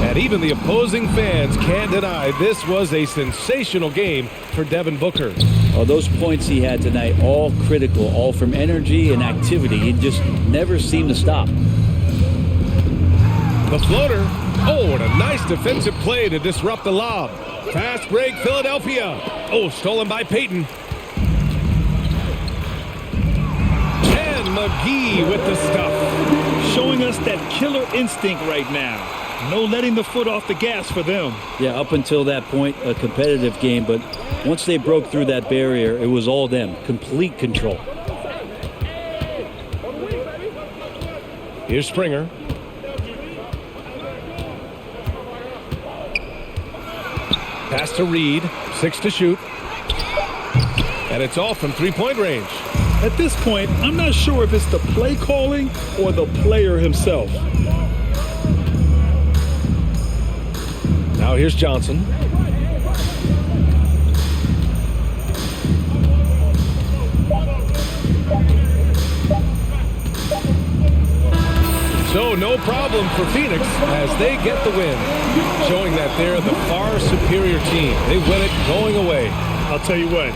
And even the opposing fans can't deny this was a sensational game for Devin Booker. Oh, those points he had tonight, all critical, all from energy and activity. He just never seemed to stop. The floater. Oh, and a nice defensive play to disrupt the lob. Fast break, Philadelphia. Oh, stolen by Payton. And McGee with the stuff. Showing us that killer instinct right now. No letting the foot off the gas for them. Yeah, up until that point, a competitive game. But once they broke through that barrier, it was all them. Complete control. Here's Springer. Pass to Reed. 6 to shoot. And it's off from three-point range. At this point, I'm not sure if it's the play calling or the player himself. Now here's Johnson. So no problem for Phoenix as they get the win, showing that they're the far superior team. They win it going away. I'll tell you what,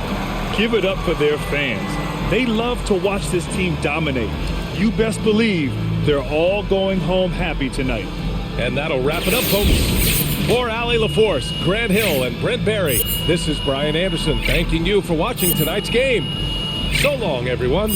give it up for their fans. They love to watch this team dominate. You best believe they're all going home happy tonight. And that'll wrap it up, folks. For Allie LaForce, Grant Hill, and Brent Barry, this is Brian Anderson thanking you for watching tonight's game. So long, everyone.